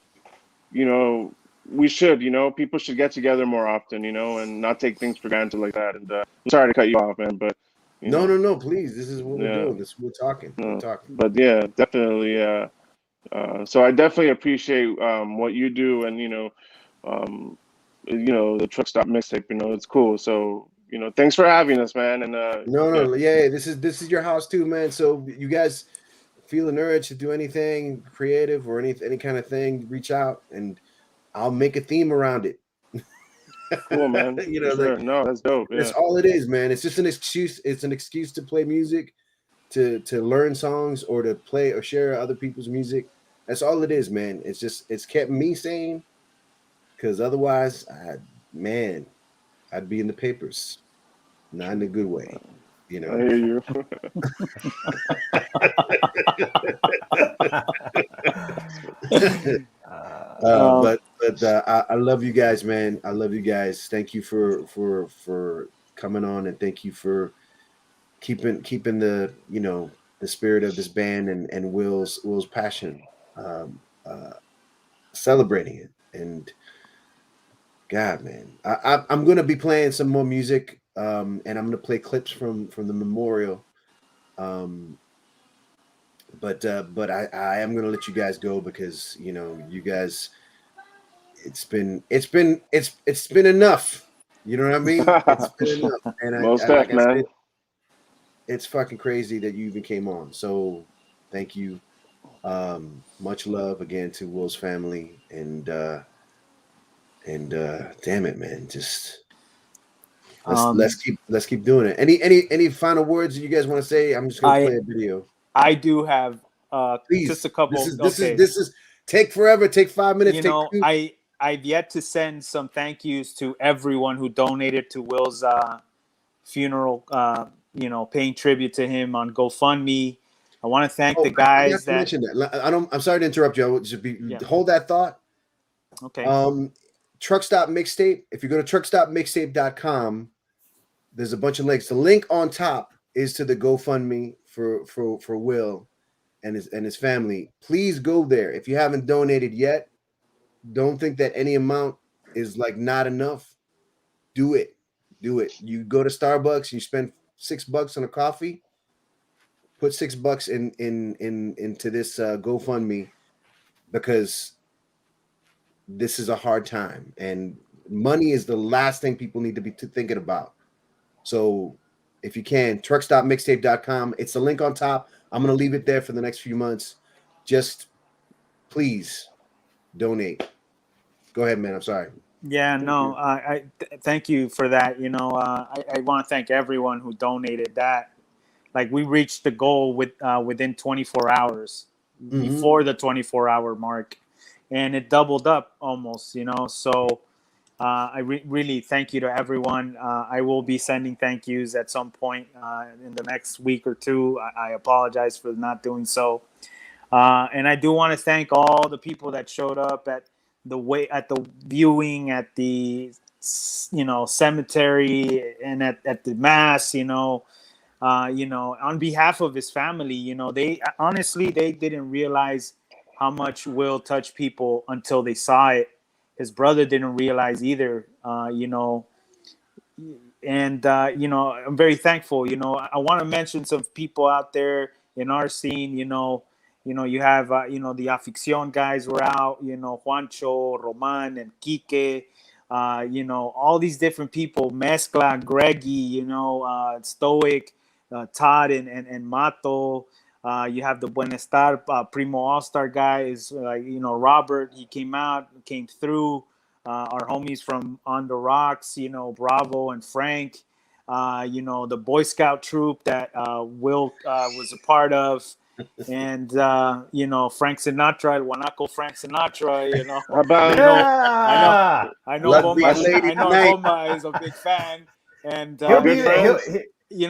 you know we should, people should get together more often, and not take things for granted like that. And I'm sorry to cut you off, man, but you no, know no, no. Please, this is what we're yeah, doing. This we're talking. We're no, talking. but yeah, definitely. So I definitely appreciate what you do, and um, the truck stop mixtape. It's cool. So thanks for having us, man. And No, yeah, no, yeah. This is your house too, man. So you guys feel an urge to do anything creative or any kind of thing, reach out and I'll make a theme around it. cool, man, for Like sure. No, that's dope. that's Yeah, all it is, man. It's just an excuse. It's an excuse to play music, to learn songs or to play or share other people's music. That's all it is, man. It's kept me sane because otherwise, man, I'd be in the papers, not in a good way, I hear you. I love you guys, man. I love you guys. Thank you for coming on, and thank you for keeping the the spirit of this band and Will's passion, celebrating it. And God, man, I'm gonna be playing some more music, and I'm gonna play clips from the memorial. Um, but I am gonna let you guys go because you guys, it's been enough. You know what I mean? It's been enough, and Most like def, I said, man. it's fucking crazy that you even came on. So thank you. Much love again to Will's family, and damn it, man, just let's keep doing it. Any final words you guys want to say? I'm just gonna play a video. I do have Please. just a couple. This is take forever. Take 5 minutes. You take know, 2. I've yet to send some thank yous to everyone who donated to Will's funeral. Paying tribute to him on GoFundMe. I want to thank the I guys forgot to mention that. I'm sorry to interrupt you. I would just hold that thought. Okay. Truck Stop Mixtape. If you go to truckstopmixtape.com, there's a bunch of links. The link on top is to the GoFundMe for Will and his family. Please go there. If you haven't donated yet, don't think that any amount is like not enough. Do it. You go to Starbucks, you spend $6 on a coffee. Put $6 into this GoFundMe, because this is a hard time and money is the last thing people need to be thinking about. So if you can, truckstopmixtape.com. It's the link on top. I'm going to leave it there for the next few months. Just please donate. Go ahead, man. I'm sorry. Yeah, no, thank you for that. I want to thank everyone who donated that. Like we reached the goal within 24 hours, before the 24-hour mark, and it doubled up almost. So I really thank you to everyone. I will be sending thank yous at some point in the next week or two. I apologize for not doing so. And I do want to thank all the people that showed up at the viewing, at the cemetery, and at the mass. On behalf of his family. They honestly they didn't realize how much Will touched people until they saw it. His brother didn't realize either. And I'm very thankful. I want to mention some people out there in our scene. You have the Afición guys were out. Juancho, Roman, and Quique. All these different people. Mezcla, Greggy. Stoic, Todd, and Mato. You have the Buenestar Primo All-Star guy is Robert. He came through. Our homies from On the Rocks, Bravo and Frank, the Boy Scout troop that Will was a part of, and Frank Sinatra, Guanaco Frank Sinatra. About I know Love Roma, being lady I know tonight. Roma is a big fan, and He'll be good there. friends.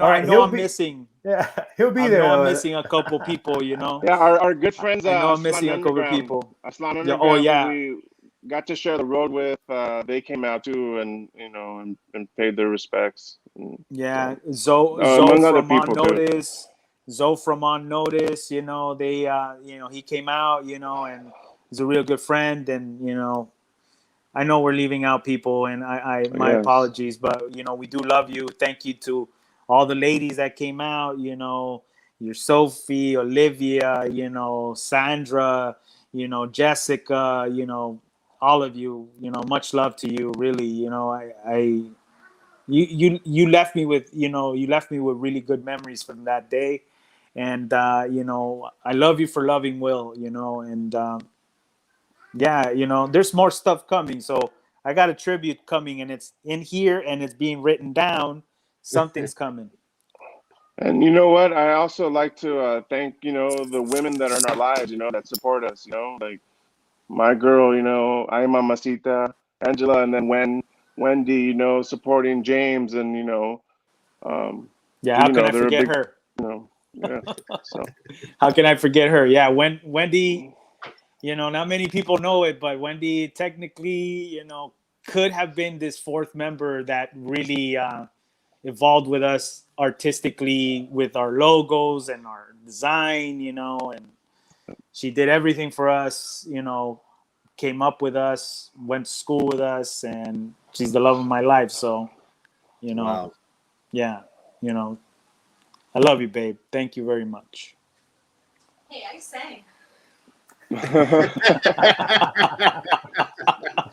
I know I'm missing. Yeah, he'll be I there. know I'm though. missing a couple people. Yeah, our good friends. I know I'm Aslan missing a couple Underground. people. Aslan Yeah, Underground. yeah. We got to share the road with. They came out too, and and paid their respects. Yeah, So, Zoe among other from On people too. Notice, Zoe from On Notice. They, he came out, and he's a real good friend, and I know we're leaving out people, and my Yes. apologies, but we do love you. Thank you to all the ladies that came out. Your Sophie, Olivia, Sandra, Jessica, all of you. Much love to you. Really, you left me with really good memories from that day, and I love you for loving Will, and there's more stuff coming. So I got a tribute coming, and it's in here and it's being written down. Something's coming. And you know what? I also like to thank the women that are in our lives, that support us. Like my girl, I Mamacita, Angela, and then Wendy, supporting James, and Yeah, how can I they're a forget big, her? yeah. So How can I forget her? Yeah, Wendy, not many people know it, but Wendy technically, could have been this fourth member that really evolved with us artistically with our logos and our design, and she did everything for us, came up with us, went to school with us, and she's the love of my life. So, Wow. yeah, I love you, babe. Thank you very much. Hey, I sang.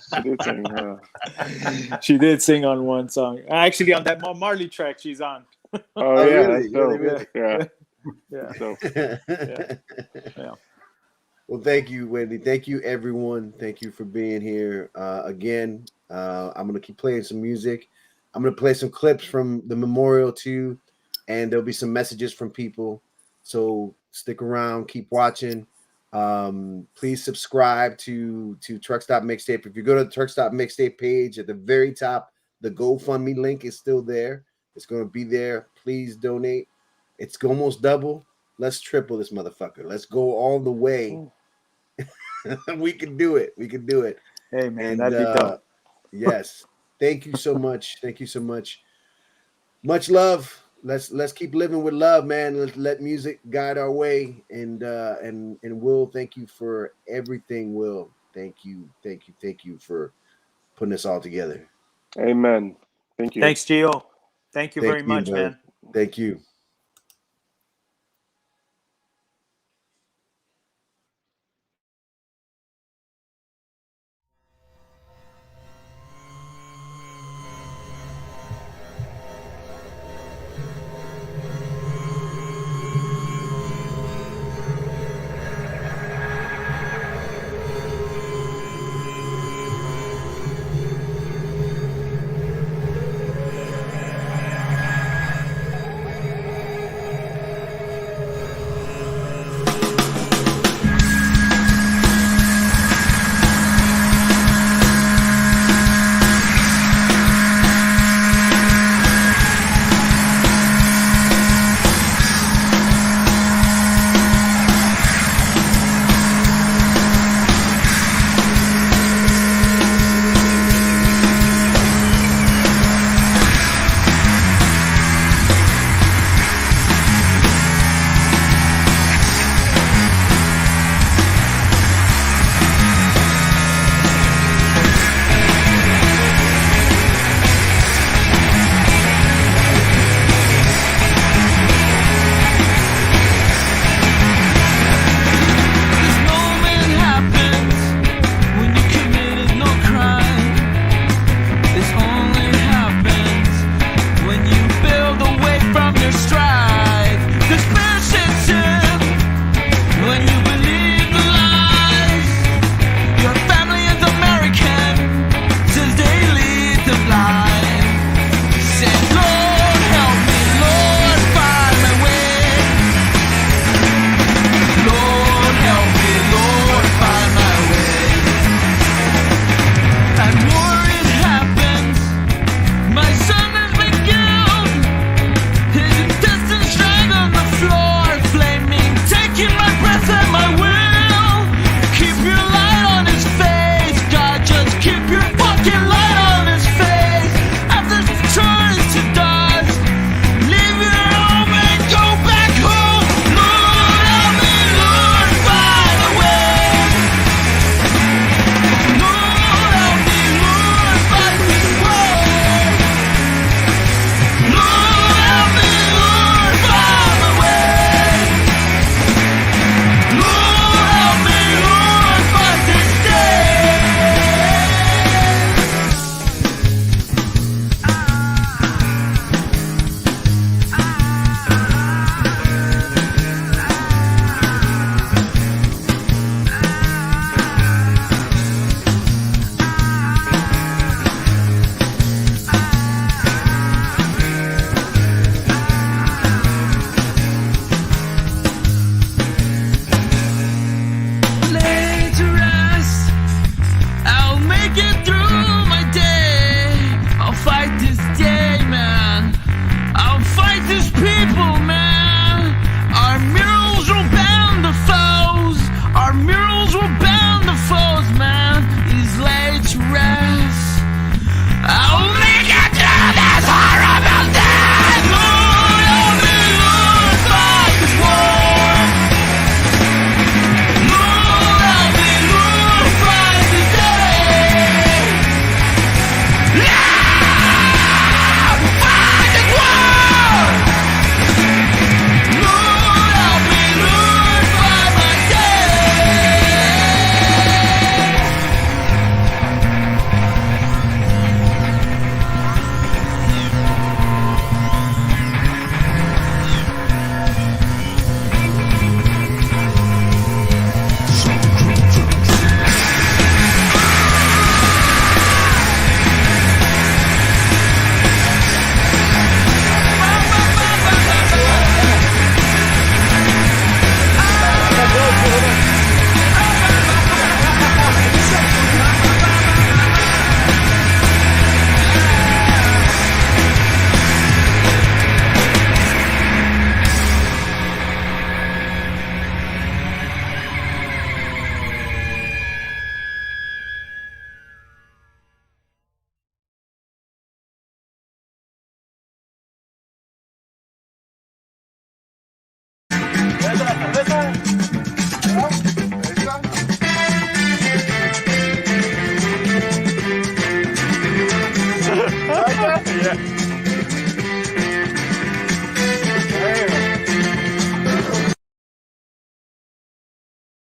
she did sing. Yeah. She did sing on one song. Actually, on that Marley track, she's on. Oh yeah, really? that's dope. Really? Yeah. Yeah. So Yeah. Well, thank you, Wendy. Thank you, everyone. Thank you for being here again. I'm gonna keep playing some music. I'm gonna play some clips from the memorial too, and there'll be some messages from people. So stick around, keep watching. Please subscribe to Truck Stop Mixtape. If you go to the Truck Stop Mixtape page at the very top, the GoFundMe link is still there. It's gonna be there. Please donate. It's almost double. Let's triple this motherfucker. Let's go all the way. We can do it. We can do it. Hey man, And that'd be dope. yes, thank you so much. Thank you so much. Much love. Let's keep living with love, man. Let music guide our way. And Will, thank you for everything. Will, thank you for putting this all together. amen. Thank you. Thanks, Gio. Thank you Thank very you, much, brother. man. Thank you.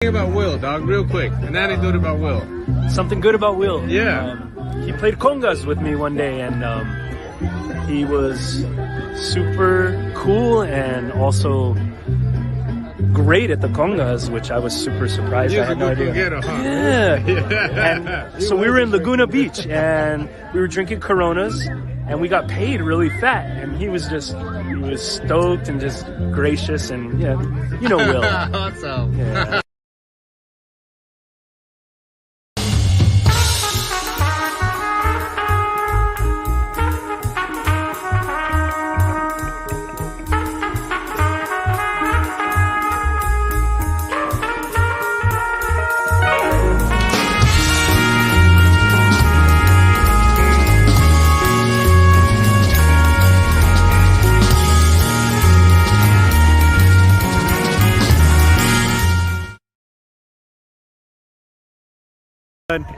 thing about Will, dog, real quick. An anecdote about Will. Something good about Will. Yeah. He played congas with me one day, and he was super cool and also great at the congas, which I was super surprised. I had no idea. And so we were in Laguna Beach, and we were drinking Coronas, and we got paid really fat, and he was stoked and just gracious, and yeah, you know Will. Awesome. Yeah.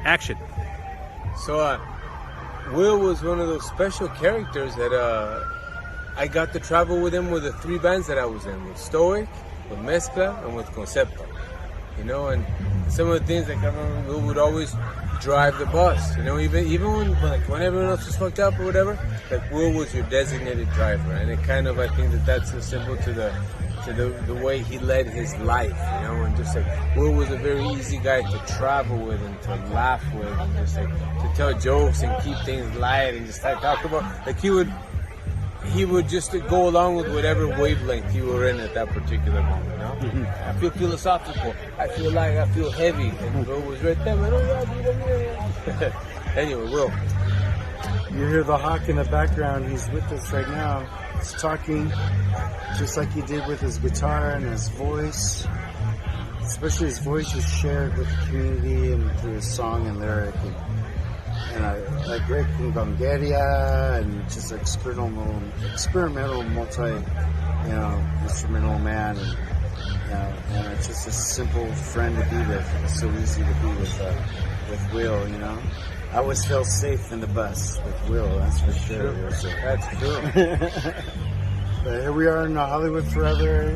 Action. So, Will was one of those special characters that I got to travel with him with the 3 bands that I was in, with Stoic, with Mezcla, and with Concepto. You know, and some of the things like I remember Will would always drive the bus. You know, even when everyone else was fucked up or whatever, like Will was your designated driver, and it kind of, I think that's a symbol to the way he led his life, you know, and just like Will was a very easy guy to travel with and to laugh with and just like to tell jokes and keep things light and just like talk about, like he would just go along with whatever wavelength you were in at that particular moment, you know? Mm-hmm. I feel philosophical, I feel light, I feel heavy, and Will was right there, man. Anyway, Will. You hear the hawk in the background. He's with us right now. He's talking just like he did with his guitar and his voice. Especially his voice is shared with the community and through his song and lyric. And I like Rick from Gongaria and just experimental instrumental man. And it's just a simple friend to be with. It's so easy to be with Will, you know. I always feel safe in the bus with Will, that's for sure. That's true. But here we are in Hollywood forever.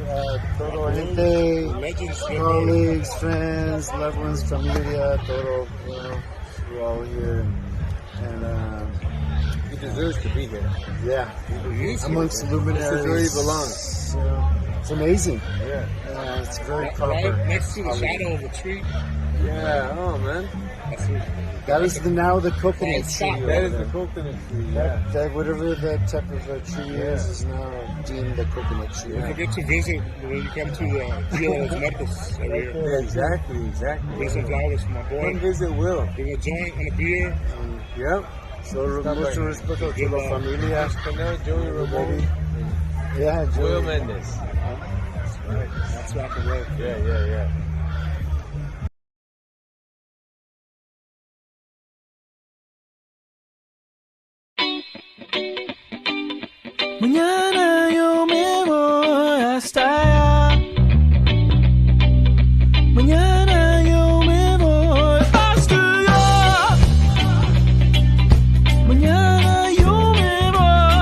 Todo gente, colleagues, friends, loved ones, familia, todo, you know, we're all here. And he deserves to be here. Yeah, amongst the luminaries. This is where he belongs. You know, it's amazing. Yeah. It's very proper. Right next to the shadow of a tree. Yeah, oh man. That is now the coconut tree. That is the coconut tree, yeah. That whatever that type of tree is now deemed the coconut tree. Don't forget to visit when you come to Dia de los Muertos every year. Yeah, exactly. Bring some flowers for my boy. Come visit Will. Bring a joint and a beer. Yep. So mucho respeto to la familia. Joey Ramon. Yeah, Joey. Will Mendez. That's right. That's rock and roll. Yeah. Mañana yo me voy hasta allá. Mañana yo me voy hasta allá. Mañana yo me voy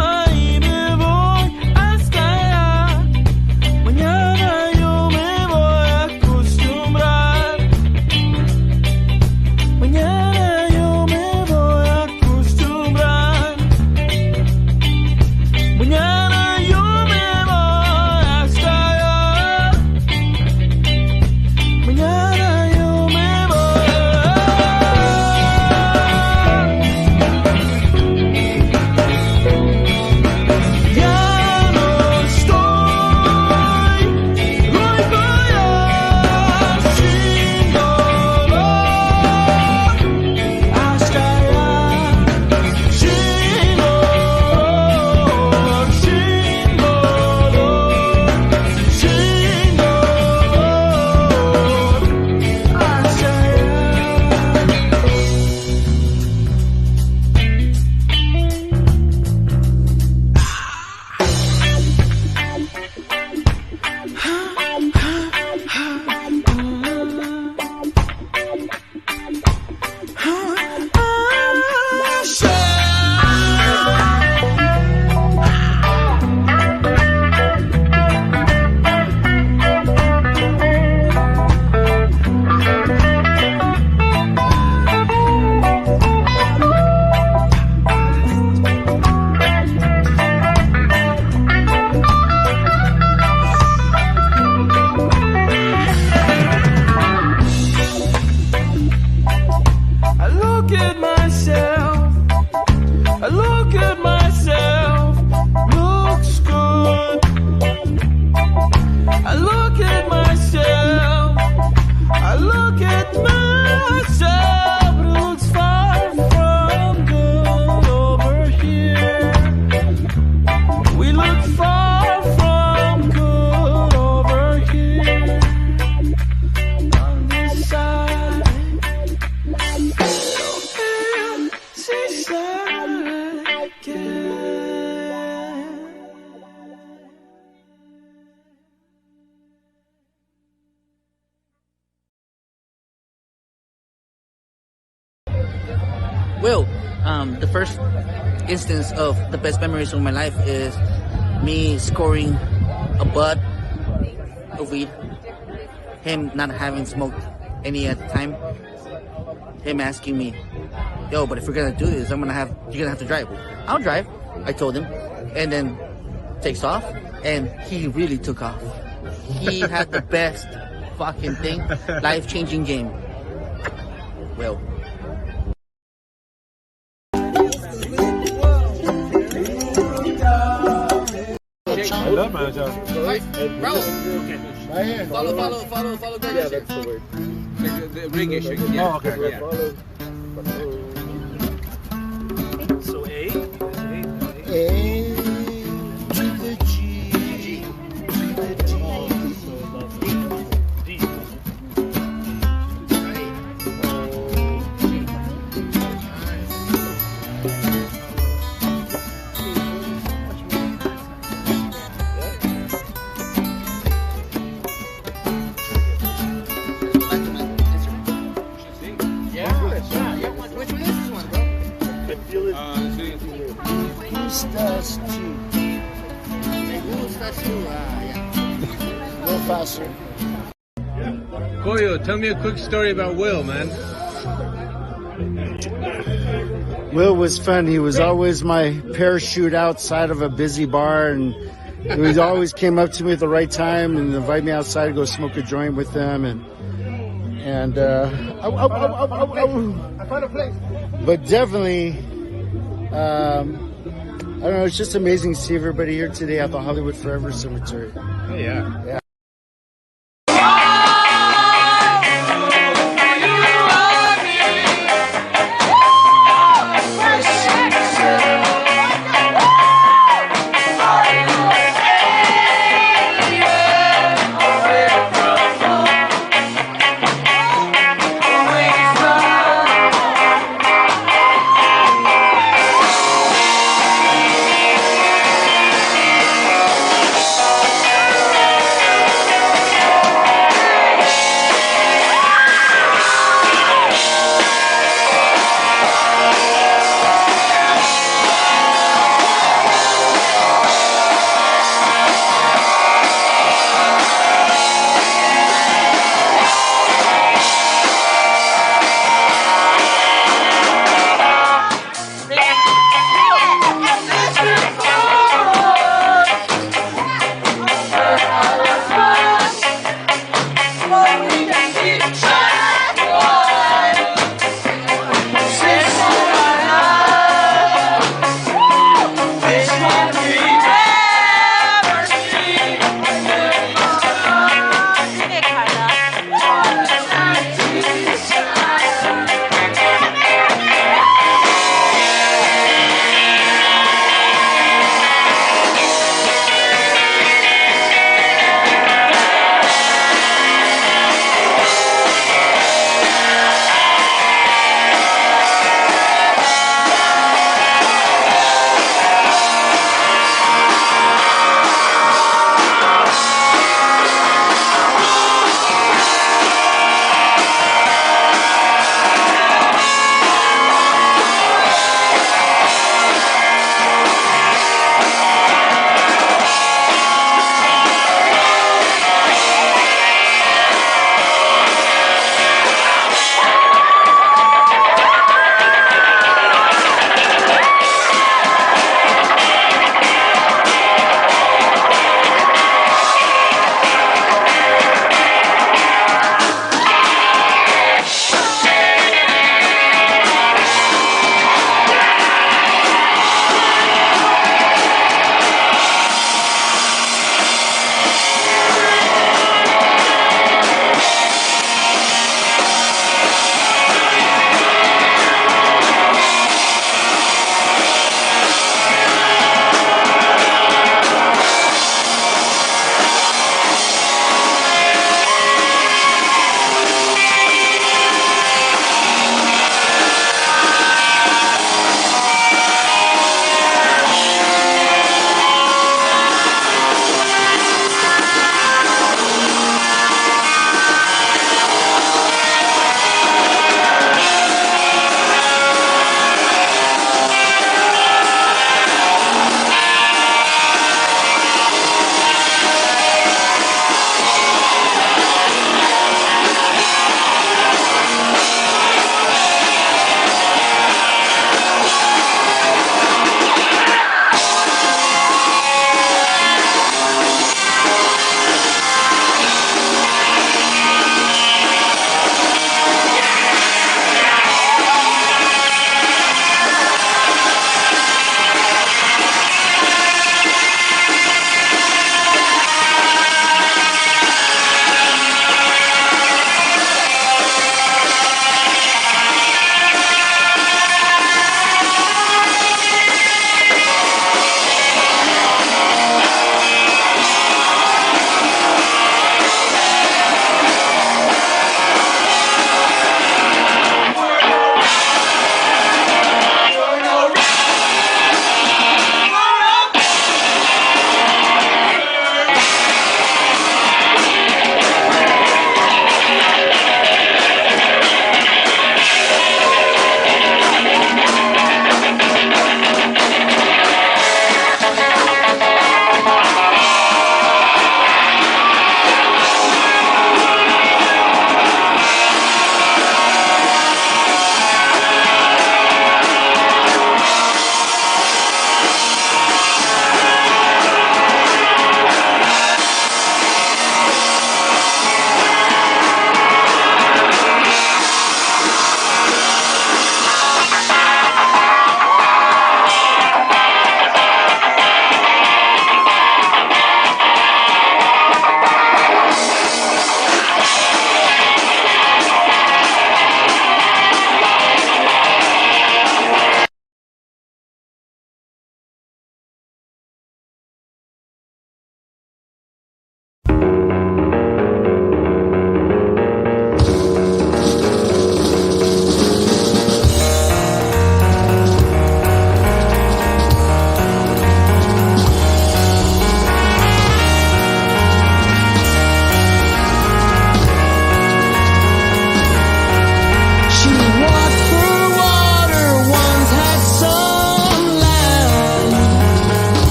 hasta allá. Mañana yo me voy a acostumbrar. Mañana yo me voy a acostumbrar. Mañana Well, the first instance of the best memories of my life is me scoring a bud of weed, him not having smoked any at the time, him asking me, yo, but if we're gonna do this, you're gonna have to drive. I'll drive, I told him, and then takes off, and he really took off. He had the best fucking thing, life-changing game. Well. I love my job. Bro, follow. Yeah, that's the word. The reggae shake. Yeah. Oh, okay. Yeah. So A. A to the G. Faster. Koyo, tell me a quick story about Will, man. Will was fun. He was always my parachute outside of a busy bar, and he always came up to me at the right time and invite me outside to go smoke a joint with them. I found a place. But definitely, I don't know. It's just amazing to see everybody here today at the Hollywood Forever Cemetery. Oh, yeah.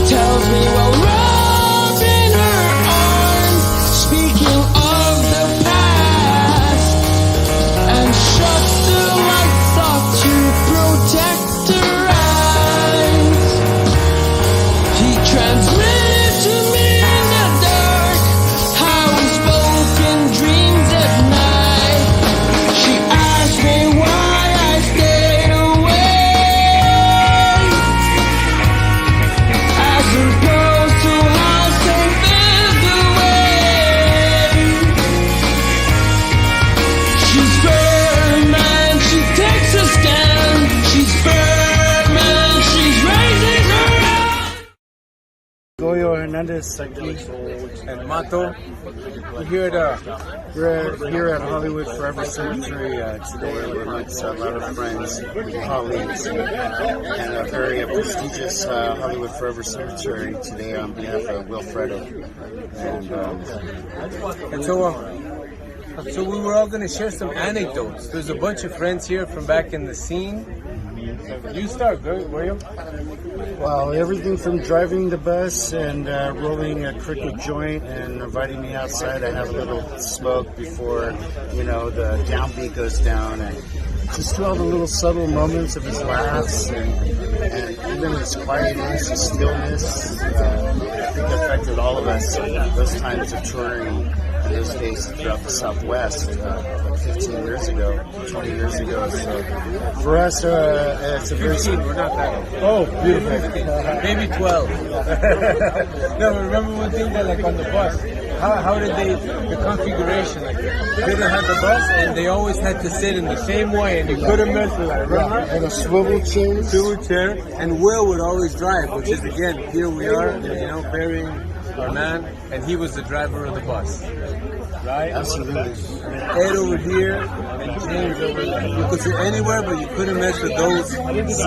tells me while rubbing her arm, speaking of the past, and shuts the lights off to protect her eyes. He transmitted to me in the dark how we spoke in dreams at night. She asked me why I stayed away, as opposed to how safe is the way. She's firm and she takes a stand. She's firm and she's raising her hand. Goyo Hernandez Saki. And Mato, We're here at Hollywood Forever Cemetery today. We're amongst a lot of friends, colleagues, and a very prestigious Hollywood Forever Cemetery today on behalf of Wilfredo. And so we were all going to share some anecdotes. There's a bunch of friends here from back in the scene. You start, were you? Well, everything from driving the bus and rolling a crooked joint and inviting me outside to have a little smoke before, the downbeat goes down, and just to all the little subtle moments of his laughs and even his quietness, his stillness. I think affected all of us those times of touring in those days throughout the Southwest, 15 years ago, 20 years ago. So for us, it's a very... 15, we're not that old. Oh, beautiful. Maybe 12. No, but remember one thing that, like on the bus, how did the configuration, like they didn't have the bus and they always had to sit in the same way and you couldn't mess with that, remember? And a swivel chair. And Will would always drive, which is again, here we are, burying our man, and he was the driver of the bus. Right? Absolutely. Ed over here and James over there. You could sit anywhere, but you couldn't mess with those seats.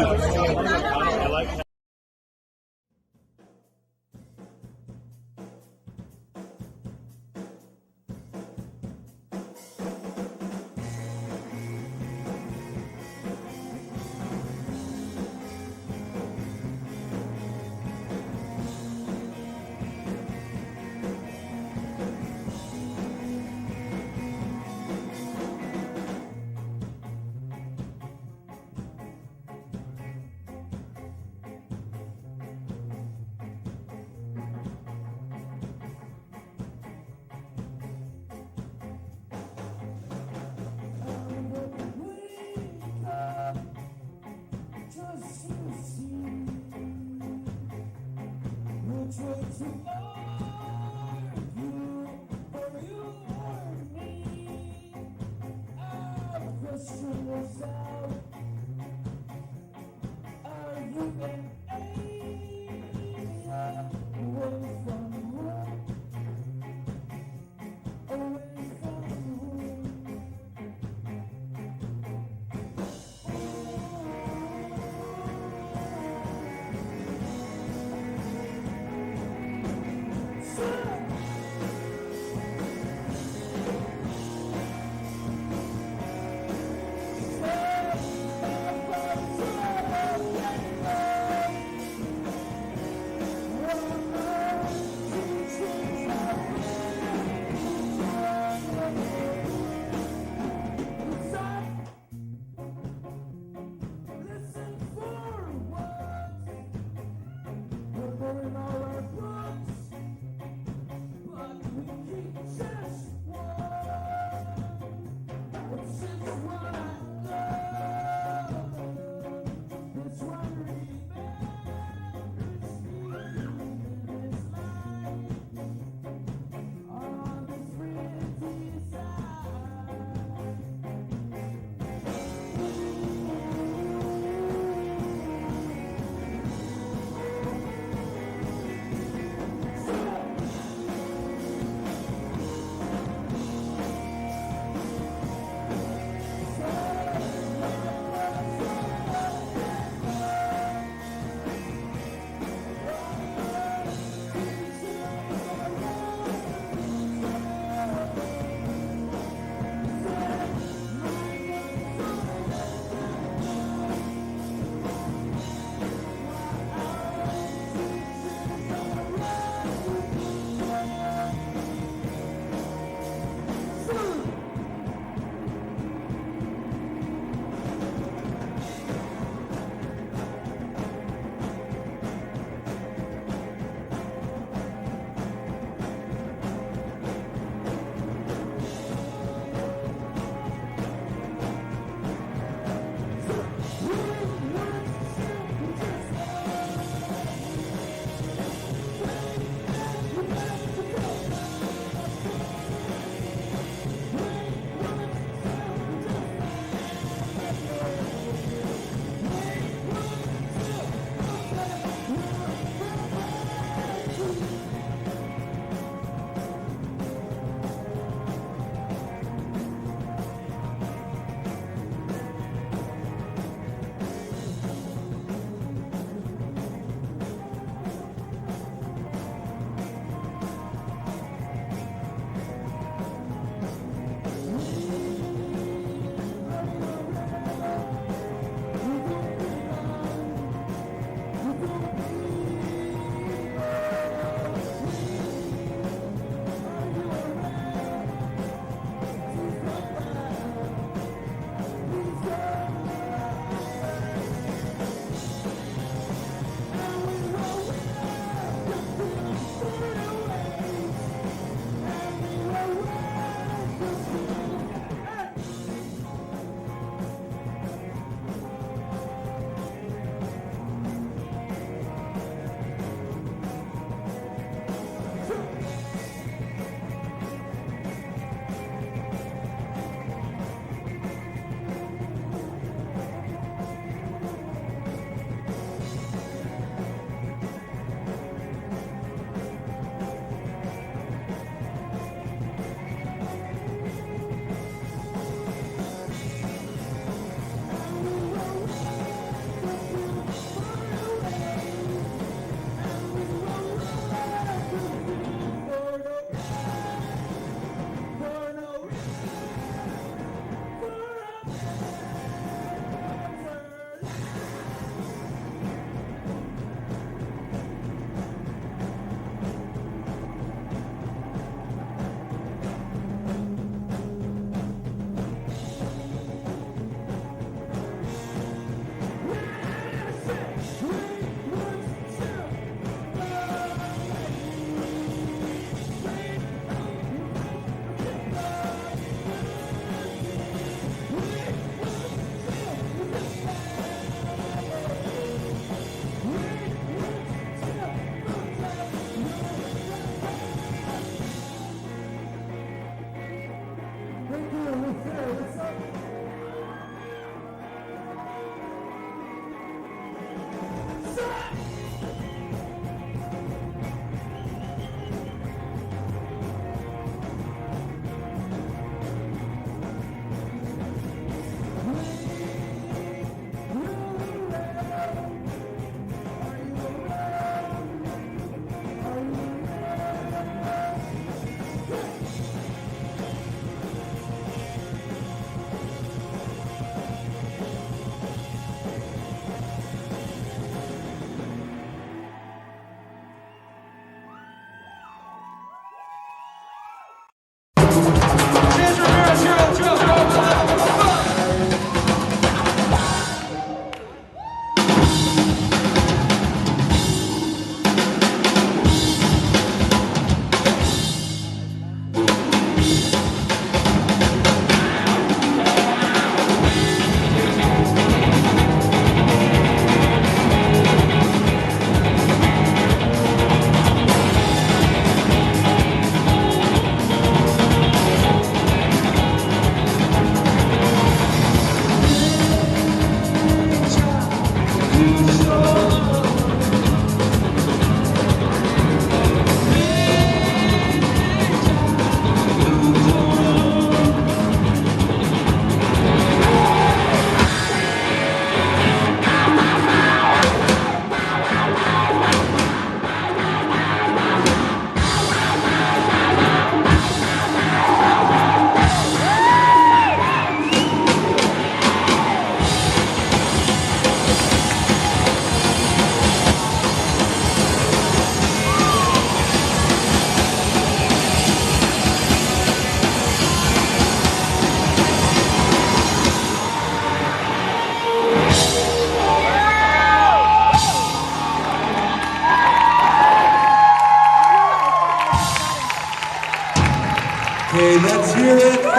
Okay, let's hear it for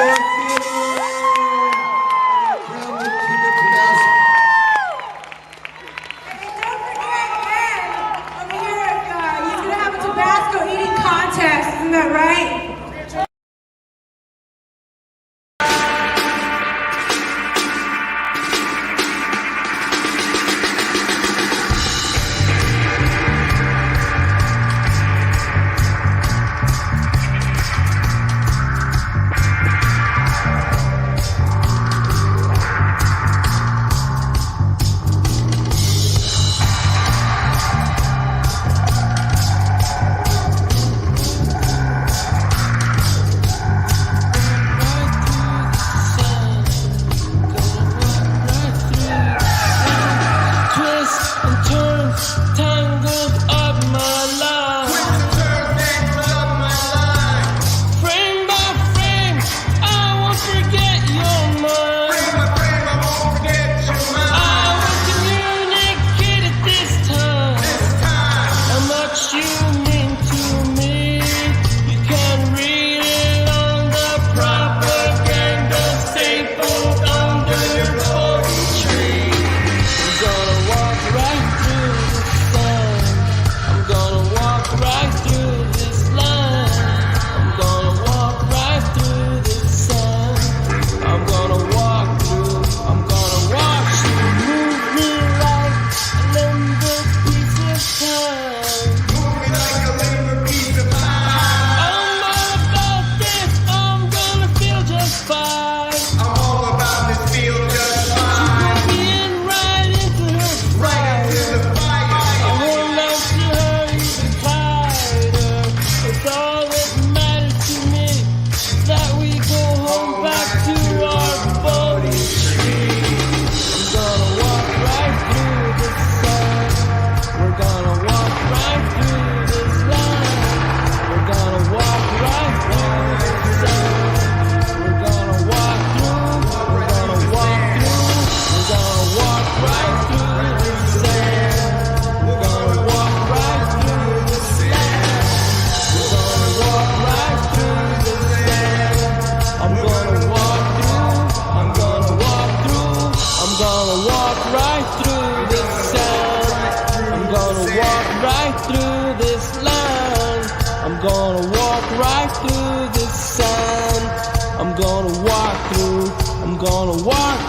Tabasco eating contest, isn't that right?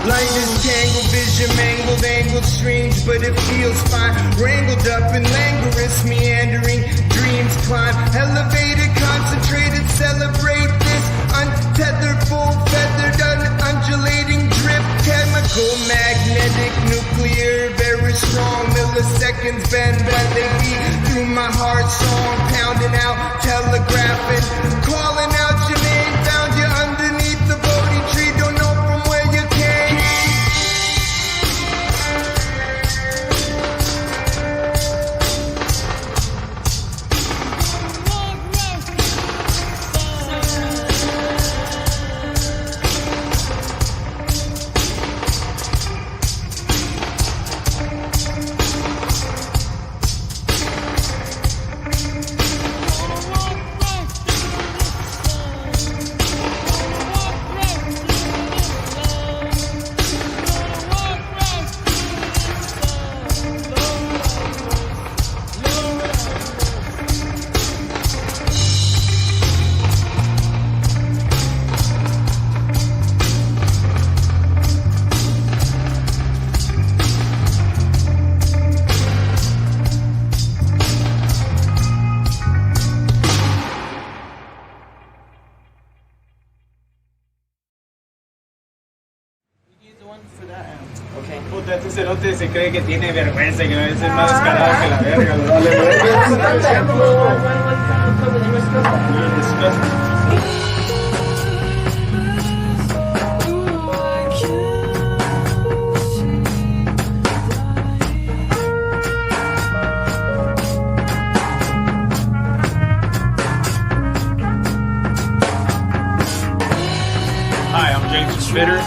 Light is tangled, vision mangled, angled, strange, but it feels fine. Wrangled up in languorous, meandering dreams climb. Elevated, concentrated, celebrate this untethered, full-feathered, undulating drip. Chemical, magnetic, nuclear, very strong. Milliseconds bend when they beat through my heart song. Pounding out, telegraphing, calling out your name. Found you underneath the Bodhi tree. Don't know from where you came. Puta, este cerote se cree que tiene vergüenza, que es el más descarado que la verga. Hi, I'm James Spitter.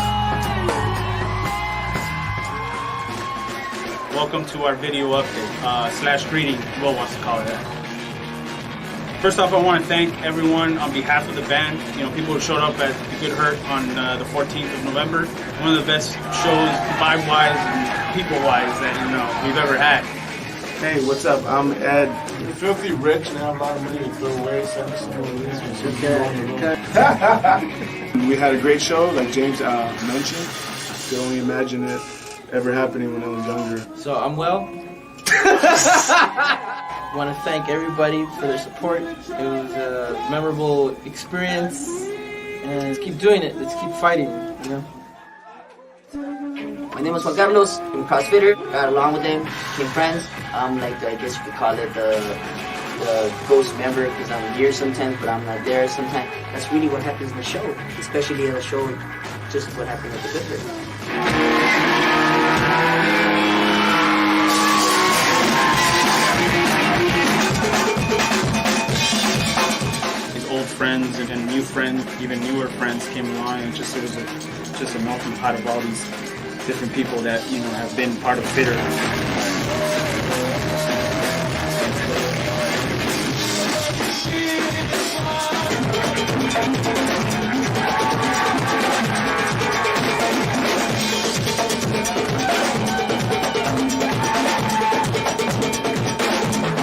Welcome to our video update, slash greeting, Will wants to call it that. First off, I want to thank everyone on behalf of the band. You know, people who showed up at The Good Hurt on the 14th of November. One of the best shows, vibe-wise and people-wise, that we've ever had. Hey, what's up? I'm Ed. You're filthy rich and have a lot of money to throw away. We had a great show, like James mentioned. Could only imagine it ever happening when I was younger. So I'm well. Want to thank everybody for their support. It was a memorable experience, and let's keep doing it. Let's keep fighting. My name is Juan Carlos. I'm a CrossFitter. Got along with him, became friends. I'm like, I guess you could call it the ghost member because I'm here sometimes, but I'm not there sometimes. That's really what happens in the show, especially in the show, just what happened at the Good Hurt. Old friends and new friends, even newer friends came along, and it was just a melting pot of all these different people that have been part of Fitter.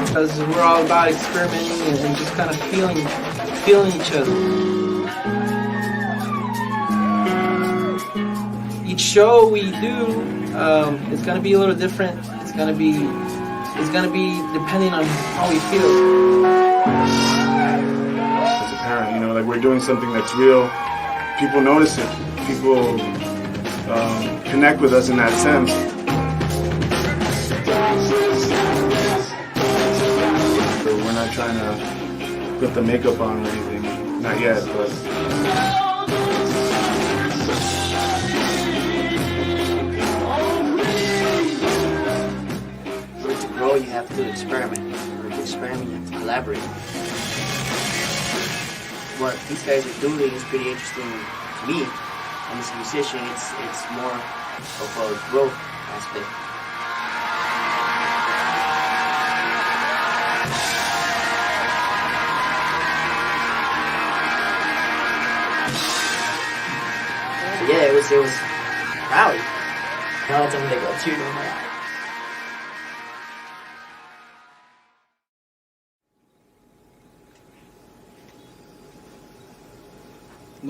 Because we're all about experimenting and just kind of feeling each other. Each show we do, it's gonna be a little different. It's gonna be depending on how we feel. As a parent, like we're doing something that's real. People notice it. People connect with us in that sense. We're not trying to put the makeup on or anything. Not yet, but... To grow, you have to experiment. To experiment, you have to collaborate. What these guys are doing is pretty interesting to me. And as a musician, it's more of a growth aspect. Yeah, it was rowdy. Now it's something they go to.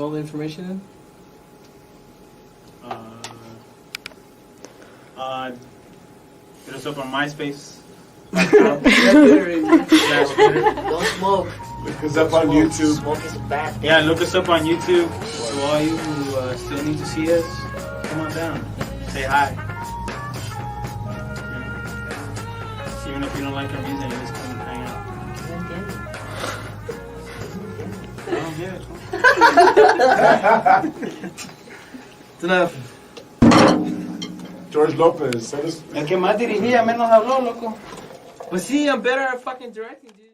All the information in? Hit us up on MySpace. Don't smoke. Look us up on YouTube. Smoke is bad. Yeah, look us up on YouTube. So all you who still need to see us, come on down. Say hi. Even if you don't like our music, just come and hang out. I don't get it. It's enough. George Lopez. El que más dirigía, menos habló, loco. Pues sí, I'm better at fucking directing, dude.